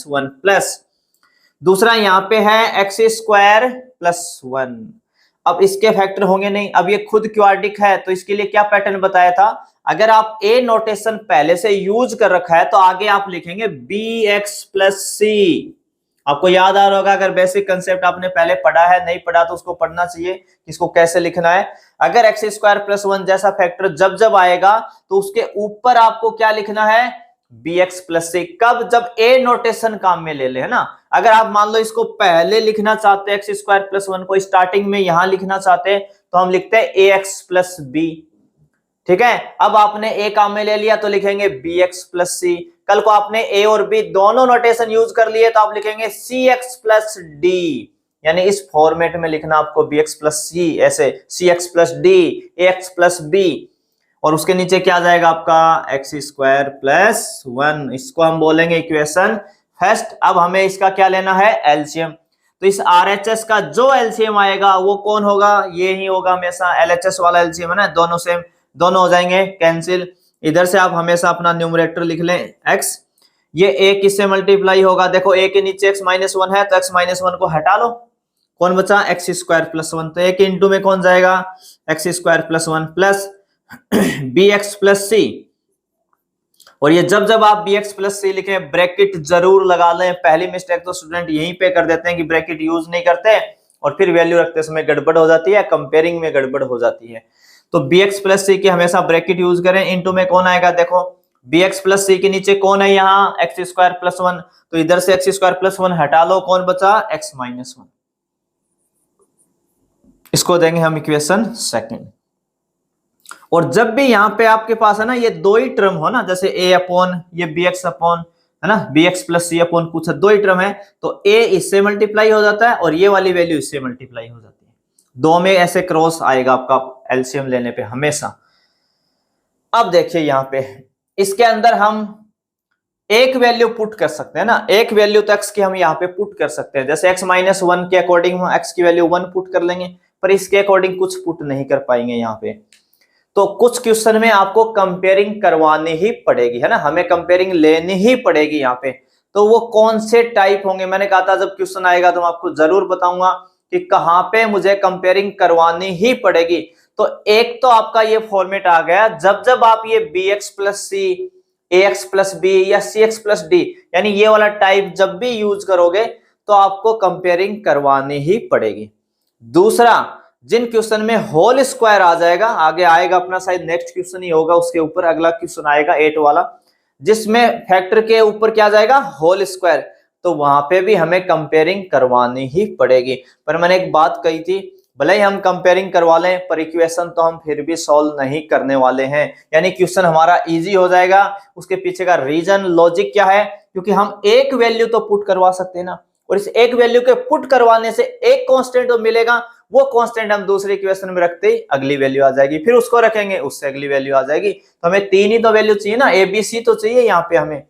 1 प्लस, दूसरा यहाँ पे है x² + 1। अब इसके फैक्टर होंगे नहीं, अब ये खुद क्वाड्रेटिक है, तो इसके लिए क्या पैटर्न बताया था, अगर आप a नोटेशन पहले से यूज कर रखा है तो आगे आप लिखेंगे bx + c। आपको याद आ रहा होगा, अगर बेसिक कंसेप्ट आपने पहले पढ़ा है, नहीं पढ़ा तो उसको पढ़ना चाहिए, इसको कैसे लिखना है। अगर x² + 1 जैसा फैक्टर जब जब आएगा तो उसके ऊपर आपको क्या लिखना है, बी एक्स प्लस सी। कब? जब ए नोटेशन काम में ले ले, है ना। अगर आप मान लो इसको पहले लिखना चाहते हैं एक्स स्क्वायर प्लस वन को स्टार्टिंग में यहां लिखना चाहते हैं तो हम लिखते हैं ए एक्स प्लस बी। ठीक है, अब आपने ए काम में ले लिया तो लिखेंगे बी एक्स प्लस सी। कल को आपने ए और बी दोनों नोटेशन यूज कर लिए तो आप लिखेंगे सी एक्स प्लस डी। यानी इस फॉर्मेट में लिखना आपको बी एक्स प्लस सी, ऐसे सी एक्स प्लस डी, ए एक्स प्लस बी, और उसके नीचे क्या आ जाएगा आपका एक्स स्क्वायर प्लस वन। इसको हम बोलेंगे इक्वेशन फर्स्ट। अब हमें इसका क्या लेना है? एलसीएम। तो इस आरएचएस का जो एलसीएम आएगा वो कौन होगा? ये ही होगा हमेशा, एलएचएस वाला एलसीएम है ना, दोनों सेम, दोनों हो जाएंगे कैंसिल। इधर से आप हमेशा अपना न्यूमरेटर लिख लें एक्स, ये ए किससे मल्टीप्लाई होगा? देखो ए के नीचे एक्स माइनस वन है तो एक्स माइनस वन को हटा लो, कौन बचा? X square plus one. तो एक इंटू में कौन जाएगा? X square plus one plus B X plus C. और ये जब जब आप बी एक्स प्लस सी लिखें ब्रैकेट जरूर लगा लें। पहली मिस्टेक तो स्टूडेंट यहीं पे कर देते हैं कि ब्रैकेट यूज नहीं करते और फिर वैल्यू रखते समय गड़बड़ हो जाती है, कंपेयरिंग में गड़बड़ हो जाती है। तो बी एक्स प्लस सी के हमेशा ब्रैकेट यूज करें। इंटू में कौन आएगा? देखो बी एक्स प्लस सी के नीचे कौन है? यहाँ एक्स स्क्वायर प्लस वन। तो इधर से एक्स स्क्वायर प्लस वन हटा लो, कौन बचा? X minus one. इसको देंगे हम इक्वेशन सेकंड। और जब भी यहां पे आपके पास है ना ये दो ही टर्म हो ना, जैसे ए अपॉन ये बी एक्स अपॉन, है ना, बी एक्स प्लस सी अपॉन कुछ दो ही टर्म है, तो ए इससे मल्टीप्लाई हो जाता है और ये वाली वैल्यू इससे मल्टीप्लाई हो जाती है। दो में ऐसे क्रॉस आएगा आपका एलसीएम लेने पे हमेशा। अब देखिए यहां पे इसके अंदर हम एक वैल्यू पुट कर सकते हैं ना, एक वैल्यू तो एक्स की हम यहाँ पे पुट कर सकते हैं। जैसे एक्स माइनस वन के अकॉर्डिंग हम एक्स की वैल्यू वन पुट कर लेंगे, पर इसके अकॉर्डिंग कुछ पुट नहीं कर पाएंगे यहाँ पे। तो कुछ क्वेश्चन में आपको कंपेयरिंग करवानी ही पड़ेगी, है ना, हमें कंपेयरिंग लेनी ही पड़ेगी यहाँ पे। तो वो कौन से टाइप होंगे? मैंने कहा था जब क्वेश्चन आएगा तो मैं आपको जरूर बताऊंगा कि कहाँ पे मुझे कंपेयरिंग करवानी ही पड़ेगी। तो एक तो आपका ये फॉर्मेट आ गया, जब जब आप ये बी एक्स प्लस सी, ए एक्स प्लस बी या सी एक्स प्लस डी, यानी ये वाला टाइप जब भी यूज करोगे तो आपको कंपेयरिंग करवानी ही पड़ेगी। दूसरा, जिन क्वेश्चन में होल स्क्वायर आ जाएगा, आगे आएगा अपना शायद नेक्स्ट क्वेश्चन ही होगा, उसके ऊपर अगला क्वेश्चन आएगा 8 वाला, जिसमें फैक्टर के ऊपर क्या जाएगा? Whole square. तो वहां पे भी हमें कंपेयरिंग करवानी ही पड़ेगी। पर मैंने एक बात कही थी, भले ही हम कंपेयरिंग करवा लें पर इक्वेशन तो हम फिर भी सॉल्व नहीं करने वाले हैं। यानी क्वेश्चन हमारा इजी हो जाएगा। उसके पीछे का रीजन, लॉजिक क्या है? क्योंकि हम एक वैल्यू तो पुट करवा सकते हैं ना, और इस एक वैल्यू के पुट करवाने से एक कांस्टेंट तो मिलेगा, वो कांस्टेंट हम दूसरे इक्वेशन में रखते ही अगली वैल्यू आ जाएगी, फिर उसको रखेंगे उससे अगली वैल्यू आ जाएगी। तो हमें तीन ही तो वैल्यू चाहिए ना, ए बी सी तो चाहिए यहाँ पे हमें।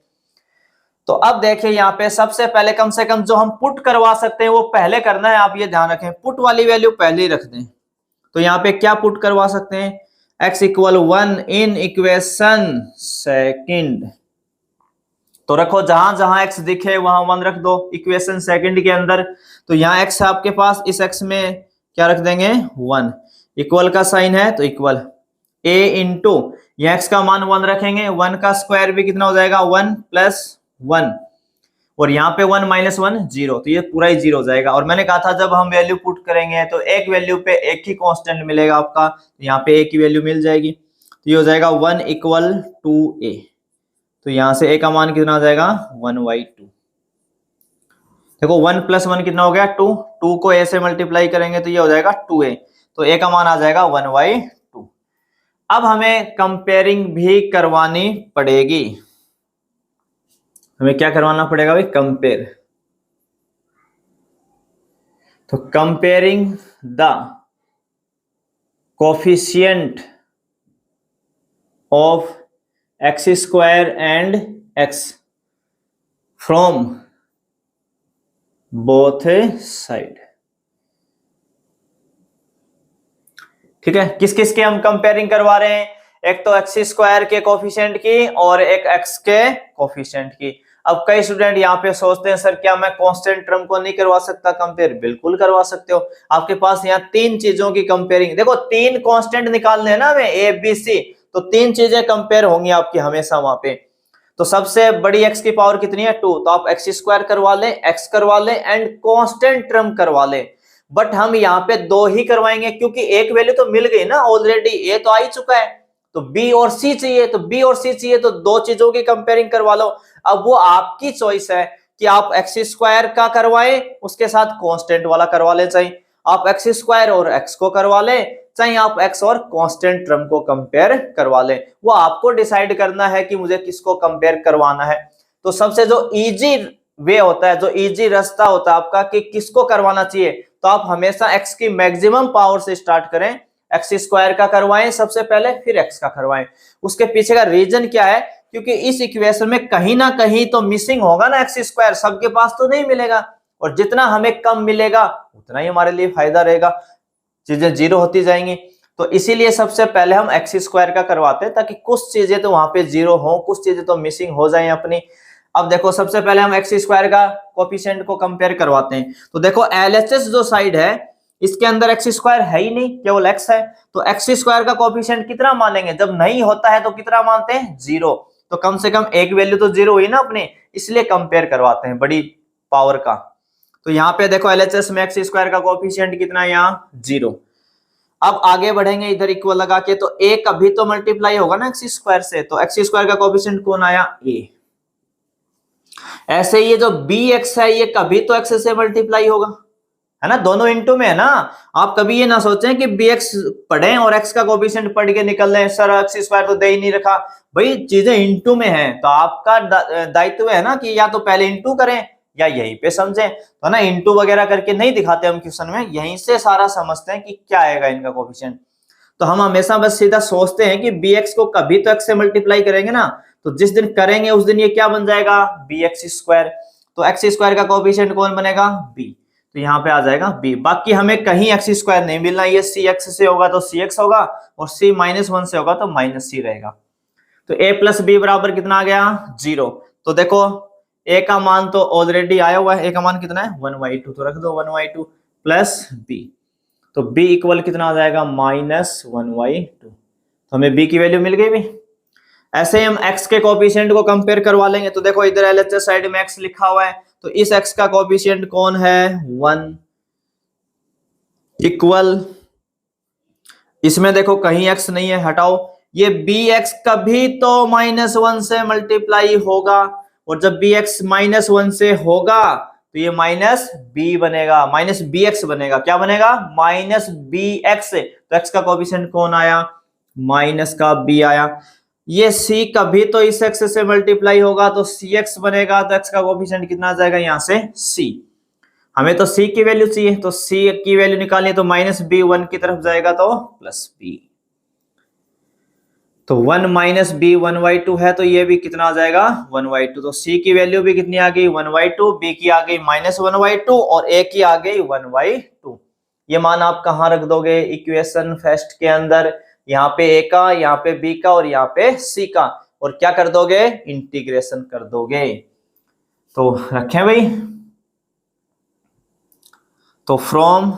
तो अब देखिए यहाँ पे सबसे पहले कम से कम जो हम पुट करवा सकते हैं वो पहले करना है। आप ये ध्यान रखें, पुट वाली वैल्यू पहले ही रख दें। तो यहाँ पे क्या पुट करवा सकते हैं? x equal 1 in equation second. तो रखो जहां जहां x दिखे वहां 1 रख दो इक्वेशन सेकंड के अंदर। तो यहाँ x है आपके पास, इस x में क्या रख देंगे? 1। इक्वल का साइन है तो इक्वल a इंटू ये x का मान 1 रखेंगे, 1 का स्क्वायर भी कितना हो जाएगा? 1 प्लस 1, और यहाँ पे 1 माइनस 1 0, तो ये पूरा ही 0 हो जाएगा। और मैंने कहा था जब हम वैल्यू पुट करेंगे तो एक वैल्यू पे एक ही कांस्टेंट मिलेगा आपका, तो यहाँ पे एक ही वैल्यू मिल जाएगी। तो ये हो जाएगा 1 इक्वल टू a। तो यहाँ से a का मान कितना आ जाएगा? 1/2। देखो 1 प्लस 1 कितना हो गया? 2। 2 को a से मल्टीप्लाई करेंगे तो ये हो जाएगा 2a। तो a का मान आ जाएगा 1/2। अब हमें कंपेयरिंग भी करवानी पड़ेगी। हमें क्या करवाना पड़ेगा भाई? कंपेयर। तो comparing the coefficient of x square and x from both side. ठीक है, किस किस के हम कंपेयरिंग करवा रहे हैं? एक तो एक्स स्क्वायर के कोफिशिएंट की और एक एक्स के कोफिशिएंट की। अब कई स्टूडेंट यहाँ पे सोचते हैं सर क्या मैं कांस्टेंट टर्म को नहीं करवा सकता कंपेयर? बिल्कुल करवा सकते हो। आपके पास यहाँ तीन चीजों की कंपेयरिंग, देखो तीन कांस्टेंट निकालने हैं ना हमें, ए बी सी, तो तीन चीजें कंपेयर होंगी आपकी हमेशा वहां पे। तो सबसे बड़ी एक्स की पावर कितनी है? 2। तो आप एक्स स्क्वायर करवा लें, एक्स करवा लें एंड कांस्टेंट टर्म करवा लें। बट हम यहाँ पे दो ही करवाएंगे क्योंकि एक वैल्यू तो मिल गई ना ऑलरेडी, ए तो आ ही चुका है। तो बी और सी चाहिए, तो बी और सी चाहिए तो दो चीजों की कंपेयरिंग करवा लो। अब वो आपकी चॉइस है कि आप एक्स स्क्वायर का करवाएं, उसके साथ कांस्टेंट वाला करवा ले, चाहे आप एक्स स्क्वायर और एक्स को करवा ले, चाहे आप एक्स और कांस्टेंट टर्म को कंपेयर करवा ले। वो आपको डिसाइड करना है कि मुझे किसको कंपेयर करवाना है। तो सबसे जो इजी वे होता है, जो इजी रास्ता होता है आपका कि किसको करवाना चाहिए, तो आप हमेशा एक्स की मैक्सिमम पावर से स्टार्ट करें, एक्स स्क्वायर का करवाएं सबसे पहले, फिर एक्स का करवाएं। उसके पीछे का रीजन क्या है, क्योंकि इस इक्वेशन में कहीं ना कहीं तो मिसिंग होगा ना एक्स स्क्वायर, सबके पास तो नहीं मिलेगा, और जितना हमें कम मिलेगा उतना ही हमारे लिए फायदा रहेगा, चीजें जीरो होती जाएंगी। तो इसीलिए सबसे पहले हम एक्स स्क्वायर का करवाते हैं, ताकि कुछ चीजें तो वहां पे जीरो हो, कुछ चीजें तो मिसिंग हो जाए अपनी। अब देखो सबसे पहले हम एक्स स्क्वायर का कोफिशिएंट को कंपेयर करवाते हैं। तो देखो एलएचएस जो साइड है इसके अंदर एक्स स्क्वायर है ही नहीं, केवल एक्स है, तो एक्स स्क्वायर का कोफिशिएंट कितना मानेंगे, जब नहीं होता है तो कितना मानते हैं, जीरो। तो कम से कम एक वैल्यू तो जीरो हुई ना अपने, इसलिए कंपेयर करवाते हैं बड़ी पावर का। तो यहाँ पे देखो एलएचएस में एक्स स्क्वायर का कोफिशिएंट कितना है, यहाँ जीरो। अब आगे बढ़ेंगे इधर इक्वल लगा के, तो ए कभी तो मल्टीप्लाई होगा ना एक्स स्क्वायर से, तो एक्स स्क्वायर का कोफिशिएंट कौन आया, ए। ऐसे ये जो बी एक्स है ये कभी तो एक्स से मल्टीप्लाई होगा, है ना, दोनों इनटू में है ना। आप कभी ये ना सोचें कि बी एक्स पढ़ें और एक्स का कोफिशिएंट पढ़ के निकल रहे हैं, सर एक्स स्क्वायर तो दे ही नहीं रखा। भाई चीजें इनटू में है, तो आपका दायित्व है ना कि या तो पहले इनटू करें या यहीं पे समझें, तो ना इनटू वगैरह करके नहीं दिखाते हम क्वेश्चन में, यहीं से सारा समझते हैं कि क्या आएगा इनका कोफिशिएंट। तो हम हमेशा बस सीधा सोचते हैं कि बी एक्स को कभी तो एक्स से मल्टीप्लाई करेंगे ना, तो जिस दिन करेंगे उस दिन ये क्या बन जाएगा, बी एक्स स्क्वायर। तो एक्स स्क्वायर का कोफिशिएंट कौन बनेगा, बी, तो यहाँ पे आ जाएगा बी। बाकी हमें कहीं एक्स स्क्वायर नहीं मिलना, ये सी एक्स से होगा तो सी एक्स होगा, और सी -1 से होगा तो -c रहेगा। तो a प्लस बी बराबर कितना आ गया, 0। तो देखो a का मान तो ऑलरेडी आया हुआ है, a का मान कितना है 1/2, तो रख दो 1/2 प्लस b, तो b इक्वल कितना आ जाएगा, -1/2। तो हमें b की वैल्यू मिल गई भी। ऐसे ही हम x के कोफिशिएंट को कंपेयर करवा लेंगे। तो देखो इधर एलएचएस साइड में x लिखा हुआ है, तो इस x का कोफिशिएंट कौन है, 1 इक्वल, इसमें देखो कहीं x नहीं है, हटाओ, ये bx कभी तो -1 से मल्टीप्लाई होगा, और जब bx -1 से होगा तो ये -b बनेगा, -bx बनेगा, क्या बनेगा, -bx। तो x का कोफिशिएंट कौन आया, माइनस का b आया। ये c कभी तो इस x से मल्टीप्लाई होगा तो cx बनेगा, तो x का कोफिशिएंट कितना आ जाएगा, यहां से c। हमें तो c की वैल्यू चाहिए, तो c की वैल्यू निकालनी, तो -b 1 की तरफ जाएगा तो +b, तो 1 - b 1/2 है, तो ये भी कितना आ जाएगा, 1/2। तो c की वैल्यू भी कितनी आ गई, 1/2, b की आ गई -1/2, और a की आ गई 1/2। ये मान आप कहाँ रख दोगे, इक्वेशन फर्स्ट के अंदर, यहाँ पे a का, यहाँ पे b का, और यहाँ पे c का, और क्या कर दोगे, इंटीग्रेशन कर दोगे। तो रखें भाई, तो फ्रॉम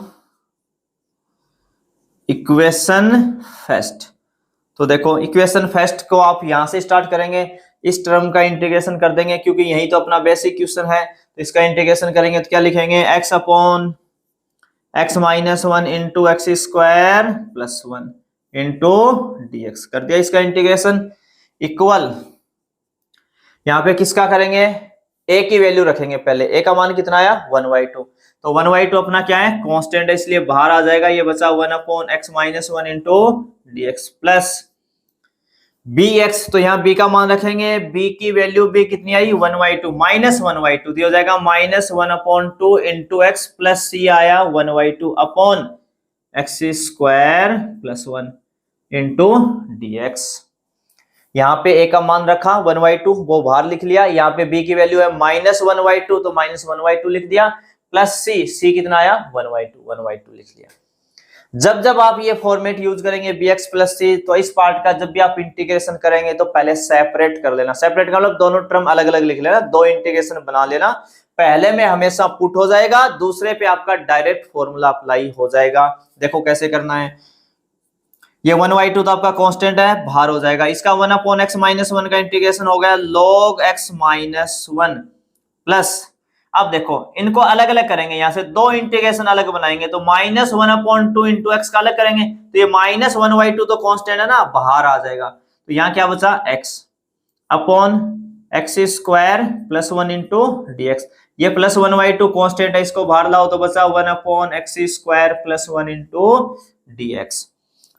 इक्वेशन फर्स्ट, तो देखो इक्वेशन फर्स्ट को आप यहां से स्टार्ट करेंगे, इस टर्म का इंटीग्रेशन कर देंगे, क्योंकि यही तो अपना बेसिक क्वेश्चन है। तो इसका इंटीग्रेशन करेंगे तो क्या लिखेंगे, x upon x -1 into x square plus 1 into dx, कर दिया इसका इंटीग्रेशन, इक्वल, यहाँ पे किसका करेंगे, a की वैल्यू रखेंगे पहले, a का मान कितना आया 1/2, तो 1/2 अपना क्या है, कांस्टेंट है, इसलिए बाहर आ जाएगा, ये बचा 1 upon x -1 into dx plus bx, तो यहाँ b का मान रखेंगे, b की वैल्यू भी कितनी आई 1/2, -1/2, तो हो जाएगा -1/2 इंटू x प्लस c आया 1/2 upon x square plus 1 into dx। यहाँ पे a का मान रखा 1/2, वो बाहर लिख लिया, यहाँ पे b की वैल्यू है -1/2, तो -1/2 लिख दिया, प्लस c कितना आया 1/2 लिख लिया। जब जब आप ये फॉर्मेट यूज करेंगे bx प्लस c, तो इस पार्ट का जब भी आप इंटीग्रेशन करेंगे तो पहले सेपरेट कर लेना, सेपरेट का मतलब दोनों टर्म अलग अलग लिख लेना, दो इंटीग्रेशन बना लेना, पहले में हमेशा पुट हो जाएगा, दूसरे पे आपका डायरेक्ट फॉर्मूला अप्लाई हो जाएगा। देखो कैसे करना है, ये 1/2 तो आपका कांस्टेंट है, बाहर हो जाएगा, इसका 1 अपॉन x -1 का इंटीग्रेशन हो गया log x -1 प्लस, अब देखो इनको अलग अलग करेंगे, यहां से दो इंटीग्रेशन अलग बनाएंगे तो -1/2 इंटू एक्स का अलग करेंगे तो ये -1/2 तो कांस्टेंट है ना, बाहर आ जाएगा। तो यहाँ क्या बचा, x upon x square plus 1 into D x. ये +1/2 कांस्टेंट है, इसको बाहर लाओ तो बचा 1/x square plus 1 into D x.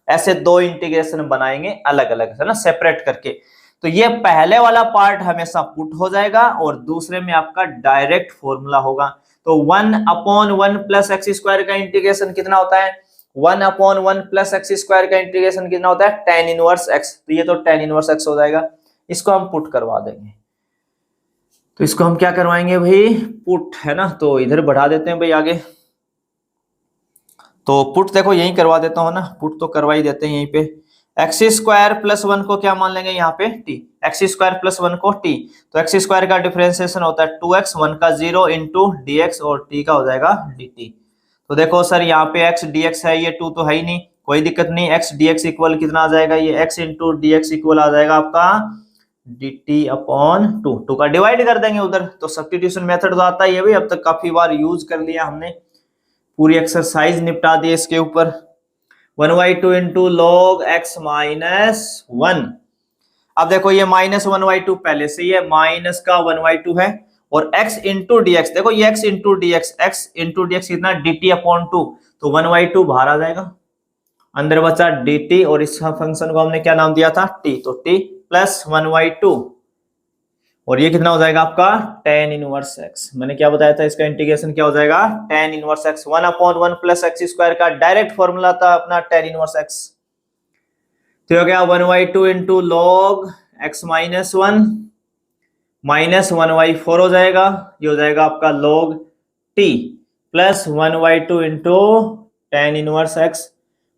ऐसे दो इंटीग्रेशन बनाएंगे अलग अलग, है ना, सेपरेट करके। तो ये पहले वाला पार्ट हमेशा पुट हो जाएगा और दूसरे में आपका डायरेक्ट फॉर्मूला होगा। तो 1/1 प्लस एक्स स्क्वायर का इंटीग्रेशन कितना होता है, 1/1 प्लस एक्स स्क्वायर का इंटीग्रेशन कितना होता है, tan इनवर्स x। तो ये तो tan इनवर्स x हो जाएगा, इसको हम पुट करवा देंगे। तो इसको हम क्या करवाएंगे भाई, पुट, है ना। तो इधर बढ़ा देते हैं भाई आगे। तो पुट देखो यही करवा देता हूं ना, पुट तो करवा ही देते हैं यहीं पे। एक्स स्क्वायर प्लस 1 को क्या मान लेंगे यहाँ पे, t। एक्स स्क्वायर प्लस 1 को t, तो एक्स स्क्वायर का डिफरेंशिएशन होता है 2x, 1 का 0 इंटू dx और t का हो जाएगा dt। तो देखो सर यहाँ पे x dx है, ये 2 तो है ही नहीं, कोई दिक्कत नहीं। x dx इक्वल कितना आ जाएगा, ये x इंटू dx इक्वल आ जाएगा आपका dt अपॉन 2 का डिवाइड कर देंगे उधर। तो सब्स्टिट्यूशन मेथड तो आता ही है भाई, अब तक काफी बार यूज कर लिया हमने, पूरी एक्सरसाइज निपटा दी इसके ऊपर। 1/2 इंटू लॉग x माइनस 1। अब देखो ये -1/2 पहले से ही है, माइनस का 1/2 है और x इंटू डी एक्स, देखो ये x इंटू डी एक्स कितना, dt अपॉन 2। तो 1/2 बाहर आ जाएगा, अंदर बचा dt और इस फंक्शन को हमने क्या नाम दिया था, t। तो t प्लस 1/2 और ये कितना हो जाएगा आपका tan इनवर्स x। मैंने क्या बताया था, इसका इंटीग्रेशन क्या हो जाएगा, tan inverse x। 1/1 plus x square का डायरेक्ट फॉर्मूला था अपना tan इनवर्स x। तो हो गया 1/2 into log x minus 1 minus 1/4 हो जाएगा, ये हो जाएगा आपका log t plus 1/2 into tan inverse x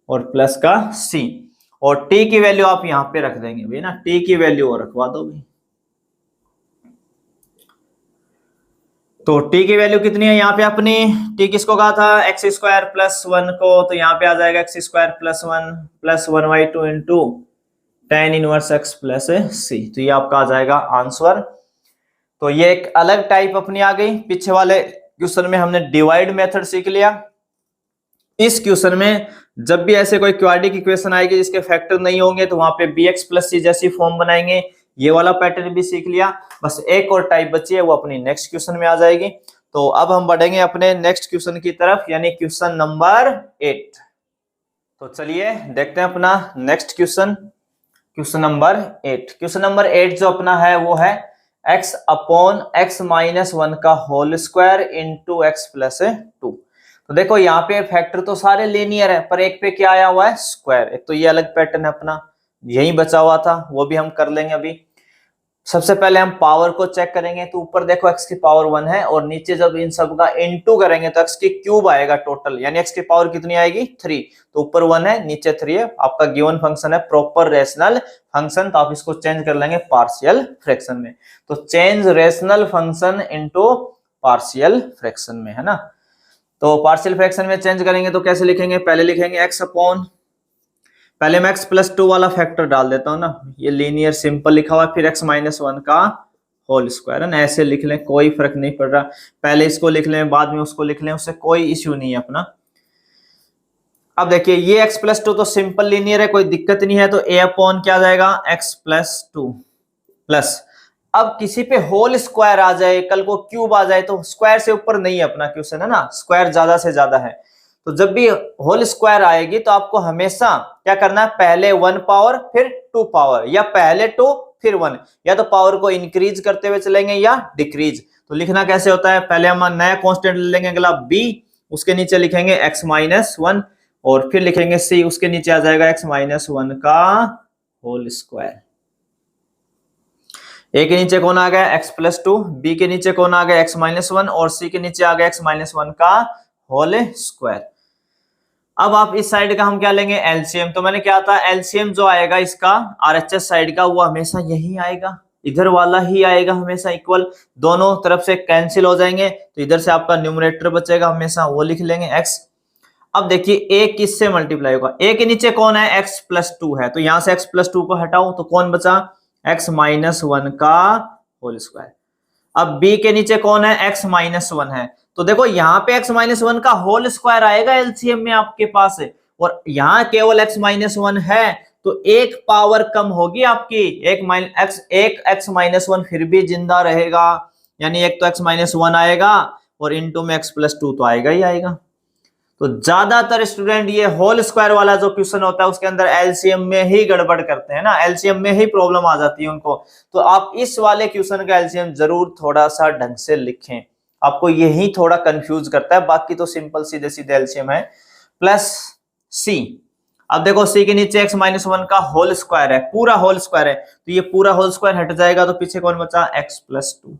और प्लस का c। और t की वैल्यू आप यहां पे रख देंगे भाई ना, t की वैल्यू और रखवा दो भाई। तो t की वैल्यू कितनी है यहाँ पे अपनी, t किसको कहा था, एक्स स्क्वायर प्लस 1 को, तो यहाँ पे आ जाएगा X square plus 1 plus 1/2 into tan inverse x plus c। तो ये आपका आ जाएगा आंसर। तो ये एक अलग टाइप अपनी आ गई। पीछे वाले क्वेश्चन में हमने डिवाइड मेथड सीख लिया। इस क्वेश्चन में जब भी ऐसे कोई क्वाड्रेटिक इक्वेशन आएगी जिसके फैक्टर नहीं होंगे तो वहां पे bx प्लस c जैसी फॉर्म बनाएंगे। ये वाला पैटर्न भी सीख लिया, बस एक और टाइप बची है, वो अपनी नेक्स्ट क्वेश्चन में आ जाएगी। तो अब हम बढ़ेंगे अपने नेक्स्ट क्वेश्चन की तरफ, यानी क्वेश्चन नंबर 8। तो चलिए देखते हैं अपना next question, question number 8। Question number 8 जो अपना है वो है x अपॉन x माइनस 1 का whole square into x plus 2। तो देखो यहाँ पे फैक्टर तो सारे लीनियर है, पर एक पे क्या आया हुआ है, स्क्वायर। एक तो ये अलग पैटर्न है अपना, यही बचा हुआ था, वो भी हम कर लेंगे अभी। सबसे पहले हम पावर को चेक करेंगे। तो ऊपर देखो x की पावर 1 है और नीचे जब इन सब का इनटू करेंगे तो x की क्यूब आएगा टोटल, यानी x की पावर कितनी आएगी, 3। तो ऊपर 1 है नीचे 3 है, आपका गिवन फंक्शन है प्रॉपर रेशनल फंक्शन। तो आप इसको चेंज कर लेंगे पार्शियल फ्रैक्शन में। तो change rational function into partial fraction में, है ना। तो पार्शियल फ्रैक्शन में चेंज करेंगे तो कैसे लिखेंगे, पहले लिखेंगे x अपॉन, पहले मैं x प्लस 2 वाला फैक्टर डाल देता हूं ना, ये लीनियर सिंपल लिखा हुआ है, फिर x माइनस 1 का होल स्क्वायर, है ना। ऐसे लिख लें, कोई फर्क नहीं पड़ रहा, पहले इसको लिख लें बाद में उसको लिख लें, उससे कोई इश्यू नहीं है अपना। अब देखिए ये x प्लस 2 तो सिंपल लीनियर है, कोई दिक्कत नहीं है। तो a अपॉन क्या आ जाएगा, x प्लस 2 प्लस, अब किसी पे होल स्क्वायर आ जाए, कल को क्यूब आ जाए, तो स्क्वायर से ऊपर नहीं है अपना क्वेश्चन, है ना, स्क्वायर ज्यादा से ज्यादा है। तो जब भी होल स्क्वायर आएगी तो आपको हमेशा क्या करना है, पहले 1 पावर फिर 2 पावर, या पहले 2 फिर 1, या तो पावर को इंक्रीज करते हुए चलेंगे या डिक्रीज। तो लिखना कैसे होता है, पहले हम नया कांस्टेंट ले लेंगे अगला b, उसके नीचे लिखेंगे x माइनस 1 और फिर लिखेंगे c, उसके नीचे आ जाएगा x माइनस 1 का होल स्क्वायर। a के नीचे कौन आ गया, x प्लस 2, b के नीचे कौन आ गया, x माइनस 1 और c के नीचे आ गया x माइनस 1 का होल स्क्वायर। अब आप इस साइड का हम क्या लेंगे, एलसीएम। तो मैंने क्या था, एलसीएम जो आएगा इसका आरएचएस साइड का, वो हमेशा यही आएगा, इधर वाला ही आएगा हमेशा इक्वल, दोनों तरफ से कैंसिल हो जाएंगे। तो इधर से आपका न्यूमरेटर बचेगा हमेशा, वो लिख लेंगे x। अब देखिए a किससे मल्टीप्लाई होगा, a के नीचे कौन है, x प्लस 2 है, तो यहां से x प्लस 2 को हटाओ तो कौन बचा, x माइनस 1 का होल स्क्वायर। अब b के नीचे कौन है, x माइनस वन है, तो देखो यहाँ पे x माइनस वन का होल स्क्वायर आएगा एलसीएम में आपके पास है, और यहाँ केवल x माइनस वन है, तो एक पावर कम होगी आपकी, एक x माइनस वन फिर भी जिंदा रहेगा, यानी एक तो x माइनस वन आएगा और इनटू में x प्लस टू तो आएगा ही आएगा। तो ज्यादातर स्टूडेंट ये होल स्क्वायर वाला जो क्वेश्चन होता है उसके अंदर एलसीएम में ही गड़बड़ करते हैं ना, एलसीएम में ही प्रॉब्लम आ जाती है उनको। तो आप इस वाले क्वेश्चन का एलसीएम जरूर थोड़ा सा ढंग से लिखें, आपको यही थोड़ा कंफ्यूज करता है, बाकी तो सिंपल सीधे सीधे एलसीएम है। प्लस सी, अब देखो सी के नीचे x माइनस वन का होल स्क्वायर है, पूरा होल स्क्वायर है, तो ये पूरा होल स्क्वायर हट जाएगा, तो पीछे कौन बचा, x प्लस टू,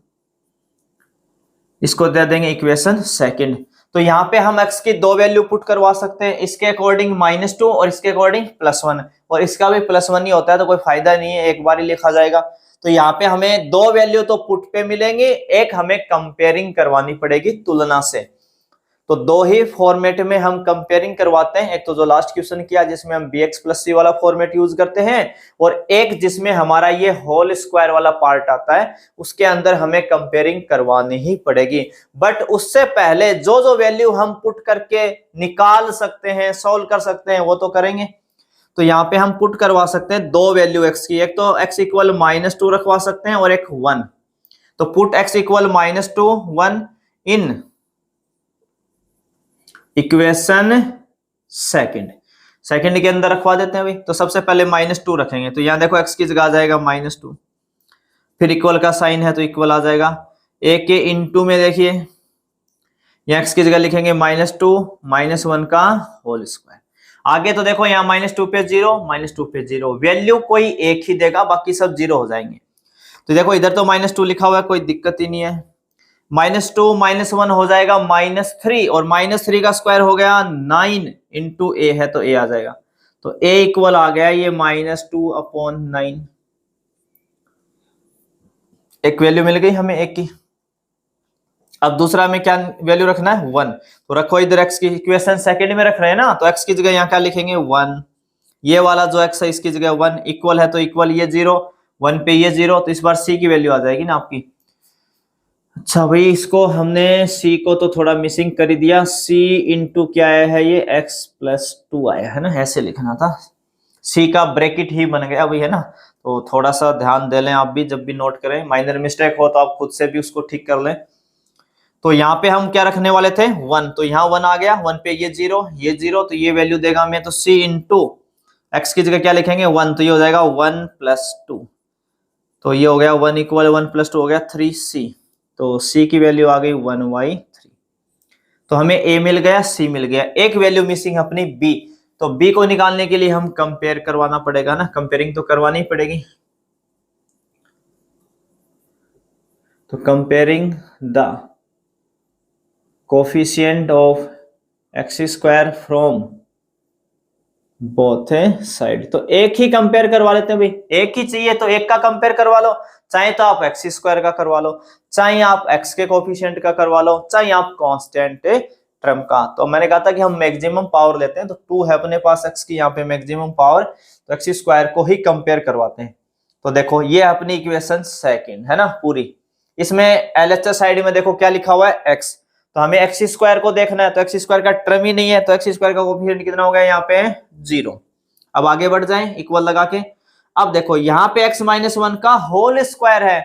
इसको दे देंगे इक्वेशन सेकंड। तो यहाँ पे हम x की दो वैल्यू पुट करवा सकते हैं, इसके अकॉर्डिंग -2 और इसके अकॉर्डिंग +1, और इसका भी +1 ही होता है, तो कोई फायदा नहीं है, एक बार ही लिखा जाएगा। तो यहाँ पे हमें दो वैल्यू तो पुट पे मिलेंगे, एक हमें कंपेयरिंग करवानी पड़ेगी तुलना से। तो दो ही फॉर्मेट में हम कंपेयरिंग करवाते हैं, एक तो जो लास्ट क्वेश्चन किया जिसमें हम bx प्लस सी वाला फॉर्मेट यूज करते हैं, और एक जिसमें हमारा ये होल स्क्वायर वाला पार्ट आता है, उसके अंदर हमें कंपेयरिंग करवानी ही पड़ेगी। बट उससे पहले जो जो वैल्यू हम पुट करके निकाल सकते हैं, सोल्व कर सकते हैं, वो तो करेंगे। तो यहाँ पे हम पुट करवा सकते हैं दो वैल्यू x की, एक तो x इक्वल -2 रखवा सकते हैं और एक 1। तो put x equal -2 1 in equation second के अंदर रखवा देते हैं भाई। तो सबसे पहले -2 रखेंगे, तो यहाँ देखो x की जगह आ जाएगा -2, फिर इक्वल का साइन है तो इक्वल आ जाएगा, a के इनटू में देखिए यहाँ x की जगह लिखेंगे -2 -1 का होल स्क्वायर। आगे तो देखो यहाँ -2 पे 0 -2 पे 0, वैल्यू कोई एक ही देगा, बाकी सब 0 हो जाएंगे। तो देखो इधर तो -2 लिखा हुआ है, कोई दिक्कत ही नहीं है। -2 -1 हो जाएगा -3, और -3 का स्क्वायर हो गया 9 इंटू ए है तो a आ जाएगा, तो a इक्वल आ गया ये -2/9। एक वैल्यू मिल गई हमें एक की। अब दूसरा में क्या वैल्यू रखना है, 1, तो रखो इधर x की, इक्वेशन सेकंड में रख रहे हैं ना, तो x की जगह यहाँ क्या लिखेंगे 1, ये वाला जो x है इसकी जगह 1, इक्वल है तो इक्वल ये 0, 1 पे ये 0, तो इस बार c की वैल्यू आ जाएगी ना आपकी। अच्छा भाई, इसको हमने c को तो थोड़ा मिसिंग कर ही दिया, c इंटू क्या आया है, ये x प्लस 2 आया है ना, ऐसे लिखना था, c का ब्रैकेट ही बन गया भाई, है ना। तो थोड़ा सा ध्यान दे लें आप भी, जब भी नोट करें, माइनर मिस्टेक हो तो आप खुद से भी उसको ठीक कर लें। तो यहाँ पे हम क्या रखने वाले थे 1, तो यहाँ 1 आ गया, 1 पे ये 0 ये 0, तो ये वैल्यू देगा हमें, तो c इंटू x की जगह क्या लिखेंगे 1, तो ये हो जाएगा 1 प्लस 2, तो ये हो गया 1 इक्वल 1 प्लस 2 हो गया 3c, तो c की वैल्यू आ गई 1/3। तो हमें a मिल गया, c मिल गया, एक वैल्यू मिसिंग अपनी b। तो b को निकालने के लिए हम कंपेयर करवाना पड़ेगा ना, कंपेयरिंग तो करवानी पड़ेगी। तो comparing the coefficient of x square from both side, तो एक ही कंपेयर करवा लेते हैं भाई, एक ही चाहिए तो एक का कंपेयर करवा लो, चाहे तो आप x स्क्वायर का करवा लो, चाहे आप x के कोफिशिएंट का करवा लो, चाहे आप कांस्टेंट टर्म का। तो मैंने कहा था कि हम मैक्सिमम पावर लेते हैं, तो 2 है अपने पास x की, यहाँ पे मैक्सिमम पावर, तो x स्क्वायर को ही कंपेयर करवाते हैं। तो देखो ये अपनी इक्वेशन सेकंड है ना पूरी, इसमें एलएचएस साइड में देखो क्या लिखा हुआ है x, तो हमें x स्क्वायर को देखना है, तो x स्क्वायर का टर्म ही नहीं है, तो x स्क्वायर का कोफिशिएंट कितना हो गया यहाँ पे 0। अब आगे बढ़ जाएं इक्वल लगा के, अब देखो यहाँ पे x माइनस 1 का होल स्क्वायर है,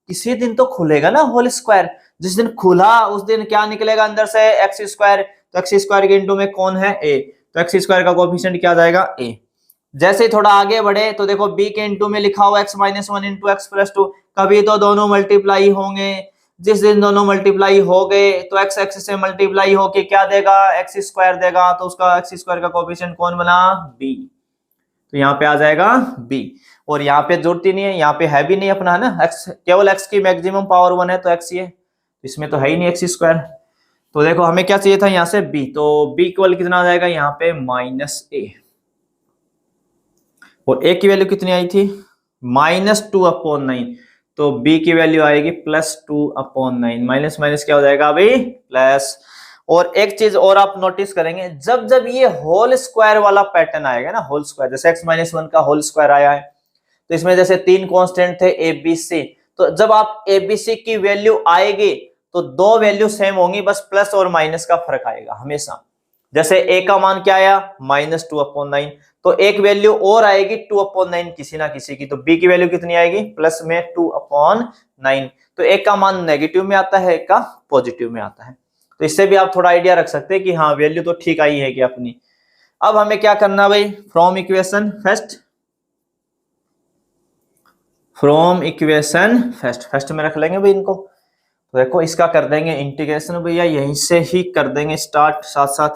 किसी दिन तो खुलेगा ना होल स्क्वायर, जिस दिन खुला उस दिन क्या निकलेगा अंदर से x स्क्वायर, तो x स्क्वायर के इंटू में कौन है a, तो x स्क्वायर का कोफिशिएंट क्या आ जाएगा a। जैसे ही थोड़ा आगे बढ़े तो देखो b के इंटू में लिखा हुआ x minus 1 into x plus 2, कभी तो दोनों मल्टीप्लाई होंगे, जिस दिन दोनों मल्टीप्लाई हो गए तो x एक्सिस से मल्टीप्लाई होके क्या देगा x स्क्वायर देगा, तो उसका x स्क्वायर का कोफिशिएंट कौन बना b, तो यहाँ पे आ जाएगा b। और यहाँ पे जरूरत ही नहीं है, यहाँ पे है भी नहीं अपना, है ना, x केवल x की मैक्सिमम पावर 1 है तो x ही है, इसमें तो है ही नहीं x स्क्वायर। तो देखो हमें क्या चाहिए था यहाँ से b, तो b इक्वल कितना आ जाएगा यहाँ पे -a, और a की वैल्यू कितनी आई थी -2/9, तो b की वैल्यू आएगी +2/9, माइनस माइनस क्या हो जाएगा अभी प्लस। और एक चीज और आप नोटिस करेंगे, जब जब ये होल स्क्वायर वाला पैटर्न आएगा ना, होल स्क्वायर, जैसे x-1 का होल स्क्वायर आया है, तो इसमें जैसे 3 कांस्टेंट थे a b c, तो जब आप एबीसी की वैल्यू आएगी तो दो वैल्यू सेम होंगी, बस प्लस और माइनस का फर्क आएगा हमेशा। जैसे ए का मान क्या आया -2/9, तो एक वैल्यू और आएगी 2/9 किसी ना किसी की, तो बी की वैल्यू कितनी आएगी प्लस में 2/9। तो एक का मान नेगेटिव में आता है, एक का पॉजिटिव में आता है। तो इससे भी आप थोड़ा आइडिया रख सकते हैं कि हाँ वैल्यू तो ठीक आई है कि अपनी। अब हमें क्या करना भाई, फ्रॉम इक्वेशन फर्स्ट में रख लेंगे भाई इनको। तो देखो इसका कर देंगे इंटीग्रेशन भैया, यहीं से ही कर देंगे स्टार्ट साथ साथ।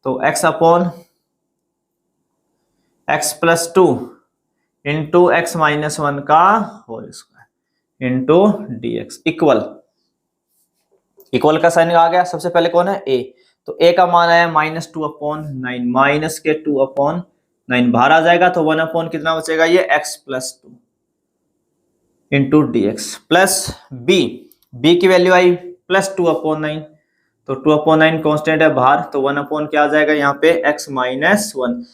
तो x/(x+2) इंटू x-1 का whole square into dx equal का साइन आ गया। सबसे पहले कौन है a, तो a का मान आया -2/9, माइनस के 2/9 बाहर आ जाएगा, तो 1 कितना बचेगा ये x+2 into dx plus b की वैल्यू आई +2/9, तो 2/9 कांस्टेंट है बाहर, तो 1 क्या आ जाएगा यहाँ पे x-1।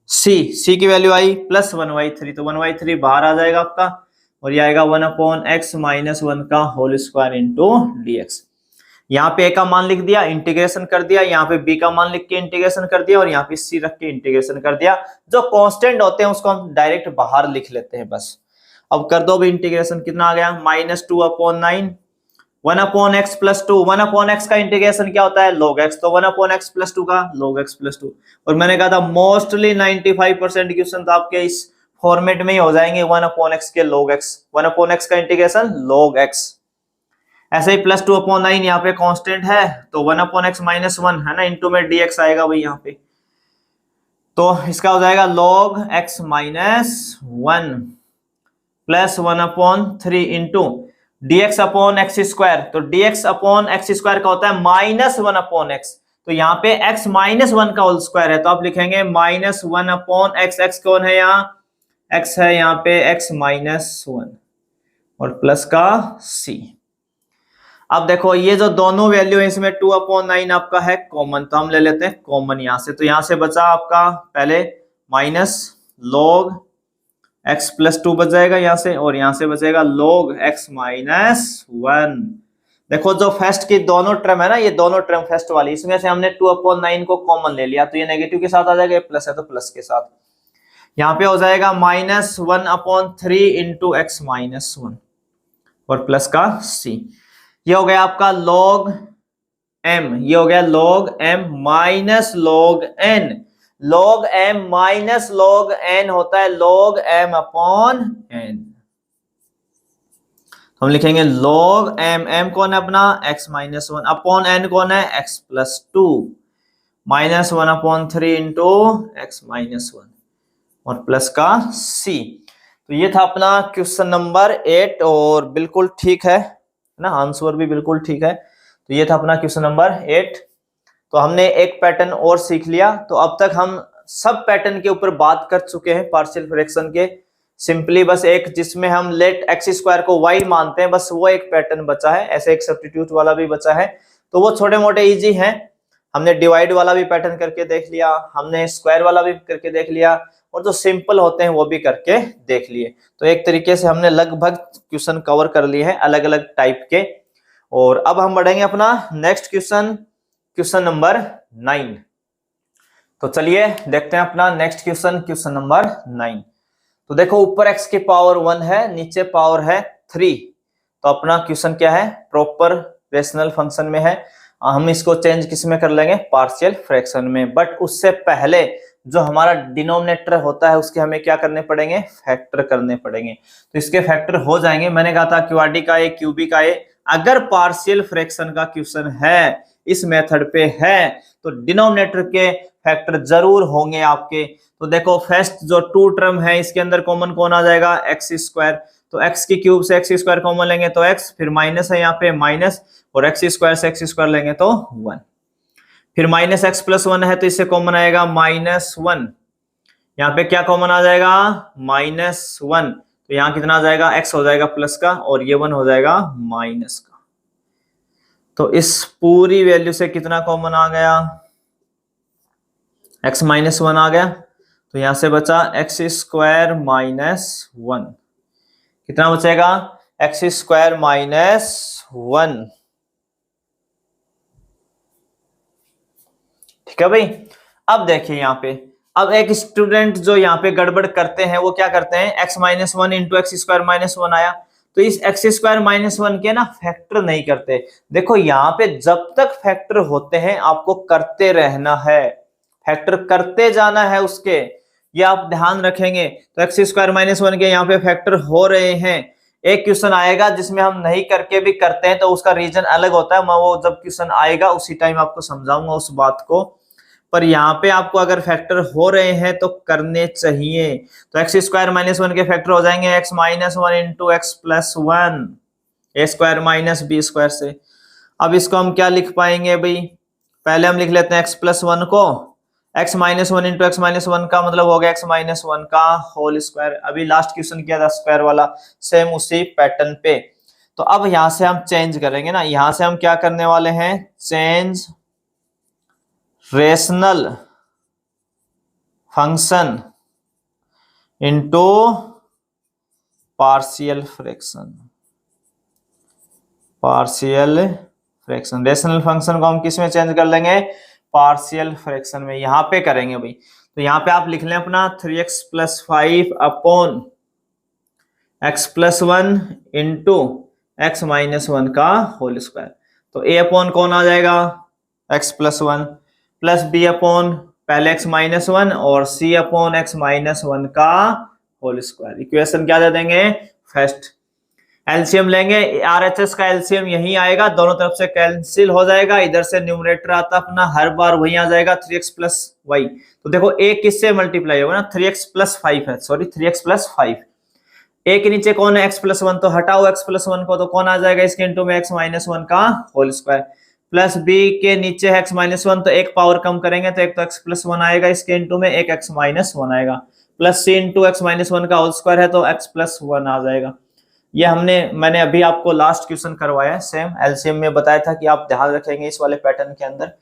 c की वैल्यू आई +1/3, तो 1/3 बाहर आ जाएगा आपका, और ये आएगा 1/x-1 का होल स्क्वायर इंटू dx। यहाँ पे a का मान लिख दिया, इंटीग्रेशन कर दिया, यहाँ पे b का मान लिख के इंटीग्रेशन कर दिया, और यहाँ पे c रख के इंटीग्रेशन कर दिया। जो कांस्टेंट होते हैं उसको हम डायरेक्ट बाहर लिख लेते हैं बस। अब कर दो भी इंटीग्रेशन, कितना आ गया -2/9 1/x+2, 1/x का इंटीग्रेशन क्या होता है log x, तो 1/x+2 का log x+2। और मैंने कहा था मोस्टली 95% क्वेश्चन तो आपके इस फॉर्मेट में ही हो जाएंगे, 1/x के log x, 1/x का इंटीग्रेशन log x। ऐसे ही +2/9 यहाँ पे कांस्टेंट है, तो 1/x-1 है ना, इंटू में dx आएगा भाई यहाँ पे, तो इसका हो जाएगा log x-1 plus 1/3 into dx/x², तो dx/x² का होता है -1/x, तो यहाँ पे x-1 का होल स्क्वायर है, तो आप लिखेंगे -1/x, x कौन है यहाँ x है यहाँ पे x-1 और प्लस का c। अब देखो ये जो दोनों वैल्यू है इसमें 2/9 आपका है कॉमन, तो हम ले लेते हैं कॉमन यहां से, तो यहां से बचा आपका पहले माइनस log x+2 बच जाएगा यहाँ से, और यहाँ से बचेगा log x-1। देखो जो फर्स्ट की दोनों टर्म है ना, ये दोनों टर्म फर्स्ट वाली, इसमें से हमने 2/9 को कॉमन ले लिया, तो ये नेगेटिव के साथ आ जाएगा, प्लस है तो प्लस के साथ। यहाँ पे हो जाएगा -1/3 इंटू x-1 और प्लस का c। ये हो गया आपका log m, ये हो गया log m minus log n। log m minus log n होता है log m/n। हम लिखेंगे log m कौन है अपना x-1 अपॉन n कौन है x+2 माइनस 1/3 इंटू x-1 और प्लस का c। तो ये था अपना क्वेश्चन नंबर 8 और बिल्कुल ठीक है ना, आंसर भी बिल्कुल ठीक है। तो ये था अपना क्वेश्चन नंबर 8। तो हमने एक पैटर्न और सीख लिया, तो अब तक हम सब पैटर्न के ऊपर बात कर चुके हैं पार्शियल फ्रैक्शन के। सिंपली बस एक जिसमें हम लेट x² को y मानते हैं, बस वो एक पैटर्न बचा है। ऐसे एक सब्स्टिट्यूट वाला भी बचा है, तो वो छोटे मोटे इजी हैं। हमने डिवाइड वाला भी पैटर्न करके देख लिया, हमने स्क्वायर वाला भी करके देख लिया, और जो सिंपल होते हैं वो भी करके देख लिए। तो एक तरीके से हमने लगभग क्वेश्चन कवर कर लिए हैं अलग अलग टाइप के। और अब हम बढ़ेंगे अपना नेक्स्ट क्वेश्चन नंबर 9। तो चलिए देखते हैं अपना नेक्स्ट क्वेश्चन नंबर 9। तो देखो ऊपर x की पावर 1 है, नीचे पावर है 3। तो अपना क्वेश्चन क्या है, प्रॉपर रेशनल फंक्शन में है। हम इसको चेंज किस में कर लेंगे, पार्शियल फ्रैक्शन में। बट उससे पहले जो हमारा डिनोमिनेटर होता है उसके हमें क्या करने पड़ेंगे, फैक्टर करने पड़ेंगे। तो इसके फैक्टर हो जाएंगे, मैंने कहा था क्यूआरडी का ए, क्यूबी का ए। अगर पार्शियल फ्रैक्शन का क्वेश्चन है, इस मेथड पे है, तो डिनोमिनेटर के फैक्टर जरूर होंगे आपके। तो देखो फर्स्ट जो 2 टर्म है इसके अंदर कॉमन कौन आ जाएगा, x²। तो x की क्यूब से x² कॉमन लेंगे तो x, फिर माइनस है यहाँ पे माइनस, और x² से x² लेंगे तो 1, फिर -x+1 है तो इससे कॉमन आएगा -1। यहाँ पे क्या कॉमन आ जाएगा, -1। तो यहाँ कितना आ जाएगा, x हो जाएगा प्लस का, और ये 1 हो जाएगा माइनस का। तो इस पूरी वैल्यू से कितना कॉमन आ गया, x-1 आ गया। तो यहां से बचा x² - 1, कितना बचेगा एक्स स्क्वायर माइनस 1। ठीक है भाई। अब देखिए यहाँ पे, अब एक स्टूडेंट जो यहाँ पे गड़बड़ करते हैं वो क्या करते हैं, x minus 1 into x square minus 1 आया, तो इस एक्स स्क्वायर माइनस 1 के ना फैक्टर नहीं करते। देखो यहाँ पे जब तक फैक्टर होते हैं आपको करते रहना है, फैक्टर करते जाना है उसके, ये आप ध्यान रखेंगे। तो एक्स स्क्वायर माइनस 1 के यहाँ पे फैक्टर हो रहे हैं। एक क्वेश्चन आएगा जिसमें हम नहीं करके भी करते हैं तो उसका रीजन अलग होता है, मैं वो जब क्वेश्चन आएगा उसी टाइम आपको समझाऊंगा उस बात को। पर यहाँ पे आपको अगर फैक्टर हो रहे हैं तो करने चाहिए। तो एक्स स्क्वायर माइनस 1 के फैक्टर हो जाएंगे x minus 1 into x plus 1, ए स्क्वायर माइनस बी स्क्वायर से। अब इसको हम क्या लिख पाएंगे भाई, पहले हम लिख लेते हैं एक्स प्लस 1 को, x minus 1 into x minus 1 का मतलब हो गया एक्स माइनस 1 का होल स्क्वायर। अभी लास्ट क्वेश्चन किया था स्क्वायर वाला, सेम उसी पैटर्न पे। तो अब यहां से हम चेंज करेंगे ना, यहां से हम क्या करने वाले हैं, change rational function into partial fraction. Partial fraction, rational function को हम किस में चेंज कर लेंगे, पार्शियल फ्रैक्शन में, यहां पे करेंगे भाई। तो यहां पे आप लिख लें अपना 3x plus 5 upon x plus 1 into x minus 1 का होल स्क्वायर। तो a अपॉन कौन आ जाएगा, x plus 1 plus b upon पहले x माइनस 1 और c अपॉन एक्स माइनस 1 का होल स्क्वायर। इक्वेशन क्या दे देंगे, फर्स्ट एलसीएम लेंगे, आरएचएस का एलसीएम यही आएगा, दोनों तरफ से कैंसिल हो जाएगा, इधर से न्यूमरेटर आता अपना हर बार वही आ जाएगा 3x प्लस वाई। तो देखो a किससे मल्टीप्लाई होगा ना, 3x प्लस 5 है, सॉरी 3x प्लस 5। a के नीचे कौन है x प्लस 1, तो हटाओ x प्लस 1 को, तो कौन आ जाएगा इसके इंटू में x माइनस 1 का होल स्क्वायर। प्लस b के नीचे है x माइनस 1, तो एक पावर कम करेंगे तो एक तो x प्लस 1 आएगा, इसके इंटू में एक x माइनस 1 आएगा, plus c into x minus 1 का होल स्क्वायर है तो x प्लस 1 आ जाएगा। ये मैंने अभी आपको लास्ट क्वेश्चन करवाया है, सेम एलसीएम में बताया था कि आप ध्यान रखेंगे इस वाले पैटर्न के अंदर।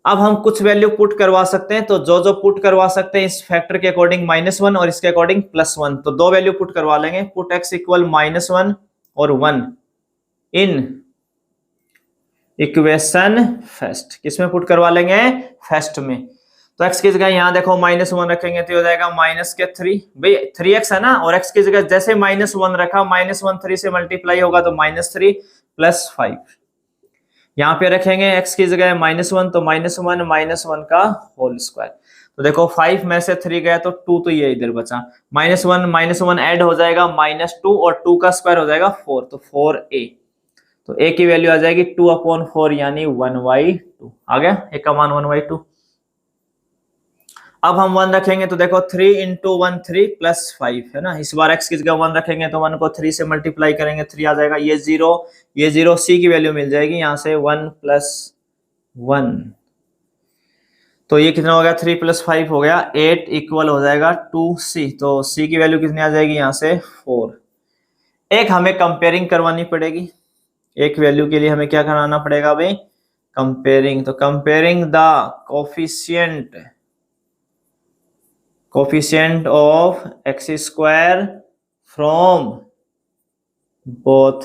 अब हम कुछ वैल्यू पुट करवा सकते हैं, तो जो पुट करवा सकते हैं इस फैक्टर के अकॉर्डिंग -1 और इसके अकॉर्डिंग +1, तो दो वैल्यू पुट करवा लेंगे, पुट x इक्वल -1 और 1 इन इक्वेशन फर्स्ट। किसमें पुट करवा लेंगे, फर्स्ट में। तो x की जगह यहाँ देखो -1 रखेंगे तो हो जाएगा -3, भाई 3x है ना, और x की जगह जैसे -1 रखा, -1 3 से मल्टीप्लाई होगा तो -3 + 5। यहाँ पे रखेंगे x की जगह -1 तो -1 का होल स्क्वायर। तो देखो 5 में से 3 गया तो 2, तो ये इधर बचा, -1 ऐड हो जाएगा -2 और 2 का स्क्वायर हो जाएगा 4, तो 4a। तो a की वैल्यू आ जाएगी 2/4 यानी 1/2 आ गया, a का मान 1/2। अब हम 1 रखेंगे तो देखो 3 × 1 3 + 5 है ना, इस बार x की जगह 1 रखेंगे तो 1 को 3 से मल्टीप्लाई करेंगे 3 आ जाएगा, ये 0 c की वैल्यू मिल जाएगी यहाँ से 1 + 1, तो ये कितना हो गया 3 + 5 हो गया 8 इक्वल हो जाएगा 2c। तो c की वैल्यू कितनी आ जाएगी यहाँ से 4। एक हमें कंपेयरिंग करवानी पड़ेगी, एक वैल्यू के लिए हमें क्या कराना पड़ेगा भाई, कंपेयरिंग। तो comparing the coefficient of x square from both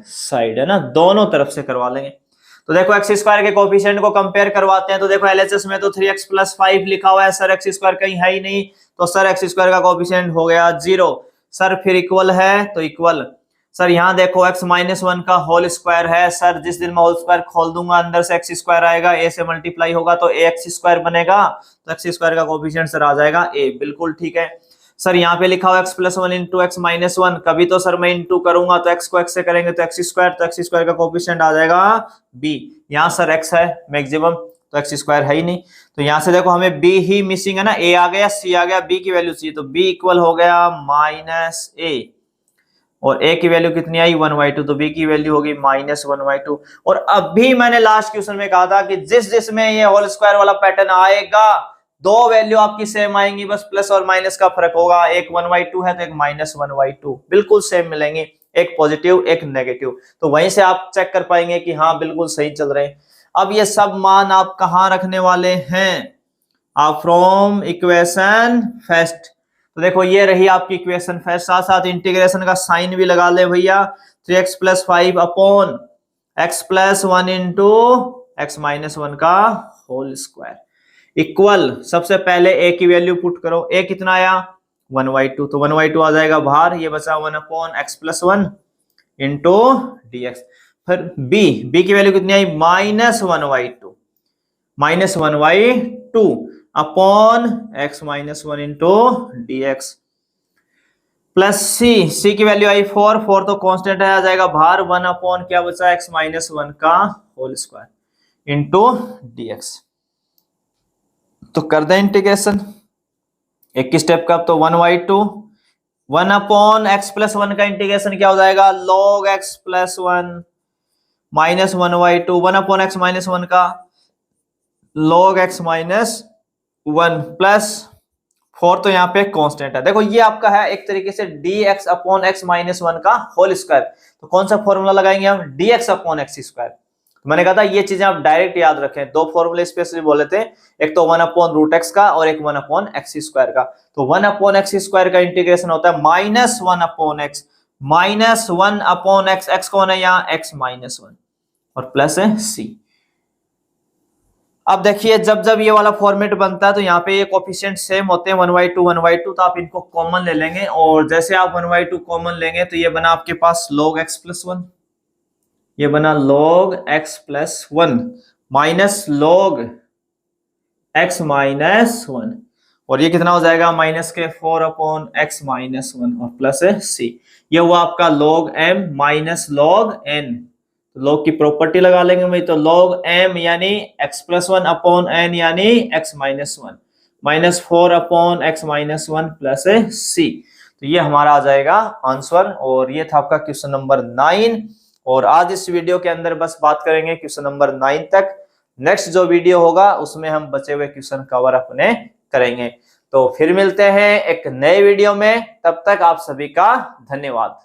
side है ना, दोनों तरफ से करवा लेंगे। तो देखो एक्स स्क्वायर के कोफिशिएंट को कंपेयर करवाते हैं, तो देखो एलएचएस में तो 3x + 5 लिखा हुआ है सर, एक्स स्क्वायर कहीं है ही नहीं, तो सर एक्स स्क्वायर का कोफिशिएंट हो गया 0 सर, फिर इक्वल है तो इक्वल सर, यहाँ देखो x -1 का होल स्क्वायर है सर, जिस दिन मैं होल स्क्वायर खोल दूंगा अंदर से x स्क्वायर आएगा, a से मल्टीप्लाई होगा तो ax स्क्वायर बनेगा, तो x स्क्वायर का कोफिशिएंट सर आ जाएगा a, बिल्कुल ठीक है सर। यहाँ पे लिखा हुआ x + 1 × x -1, कभी तो सर मैं इंटू करूंगा तो x को x से करेंगे तो x स्क्वायर, तो x स्क्वायर का कोफिशिएंट आ जाएगा b। यहाँ सर x है मैक्सिमम, तो x स्क्वायर है ही नहीं, तो यहाँ से देखो हमें b ही मिसिंग है ना, a आ गया c आ गया, b की वैल्यू चाहिए, तो b इक्वल हो गया -a और a की वैल्यू कितनी आई 1/2, तो b की वैल्यू होगी -1/2। और अभी मैंने लास्ट क्वेश्चन में कहा था कि जिसमें ये होल स्क्वायर वाला पैटर्न आएगा दो वैल्यू आपकी सेम आएंगी, बस प्लस और माइनस का फर्क होगा, एक 1/2 है तो एक -1/2, बिल्कुल सेम मिलेंगे, एक पॉजिटिव एक नेगेटिव। तो वहीं से आप चेक कर पाएंगे कि हाँ बिल्कुल सही चल रहे हैं। अब ये सब मान आप कहाँ रखने वाले हैं, आप फ्रॉम इक्वेशन फर्स्ट। तो देखो ये रही आपकी इक्वेशन। फिर साथ साथ इंटीग्रेशन का साइन भी लगा ले भैया, 3x + 5 upon x + 1 into x - 1 का होल स्क्वायर इक्वल, सबसे पहले a की वैल्यू पुट करो। a कितना आया 1/2, तो 1/2 आ जाएगा बाहर, ये बचा 1 अपॉन x + 1 इंटू dx। फिर b की वैल्यू कितनी आई -1/2, -1/2 upon x - 1 into dx plus c की वैल्यू आई 4 तो कांस्टेंट आ जाएगा बाहर, 1 अपॉन क्या बचा x - 1 का होल स्क्वायर इंटू dx। तो कर दें इंटीग्रेशन एक स्टेप का, तो 1/2 1 अपॉन x + 1 का इंटीग्रेशन क्या हो जाएगा log x + 1 minus 1/2 1 upon x - 1 का log x - 1 प्लस 4, तो यहाँ पे कांस्टेंट है। देखो ये आपका है एक तरीके से dx अपॉन x - 1 का होल स्क्वायर। तो कौन सा फॉर्मूला लगाएंगे हम, dx अपॉन x स्क्वायर। तो मैंने कहा था ये चीजें आप डायरेक्ट याद रखें, दो फॉर्मूले स्पेशली बोले थे, एक तो 1 अपॉन √x का और एक 1 अपॉन x स्क्वायर का। तो 1 अपॉन x स्क्वायर का इंटीग्रेशन होता है -1 upon x, -1 upon x, x कौन है यहाँ x - 1 और प्लस है c। अब देखिए जब जब ये वाला फॉर्मेट बनता है तो यहाँ पे ये कोफिशिएंट सेम होते हैं 1/2 1/2, तो आप इनको कॉमन ले लेंगे और जैसे आप 1/2 कॉमन लेंगे तो ये बना आपके पास log x + 1, ये बना log x + 1 minus log x - 1 और ये कितना हो जाएगा माइनस के 4 अपॉन x - 1 और प्लस है c। ये हुआ आपका log m minus log n, log की प्रॉपर्टी लगा लेंगे भाई, तो log m यानी x + 1 अपॉन n यानी x - 1 minus 4 upon x - 1 plus c। तो ये हमारा आ जाएगा आंसर और ये था आपका क्वेश्चन नंबर 9। और आज इस वीडियो के अंदर बस बात करेंगे क्वेश्चन नंबर 9 तक। नेक्स्ट जो वीडियो होगा उसमें हम बचे हुए क्वेश्चन कवर अपने करेंगे। तो फिर मिलते हैं एक नए वीडियो में, तब तक आप सभी का धन्यवाद।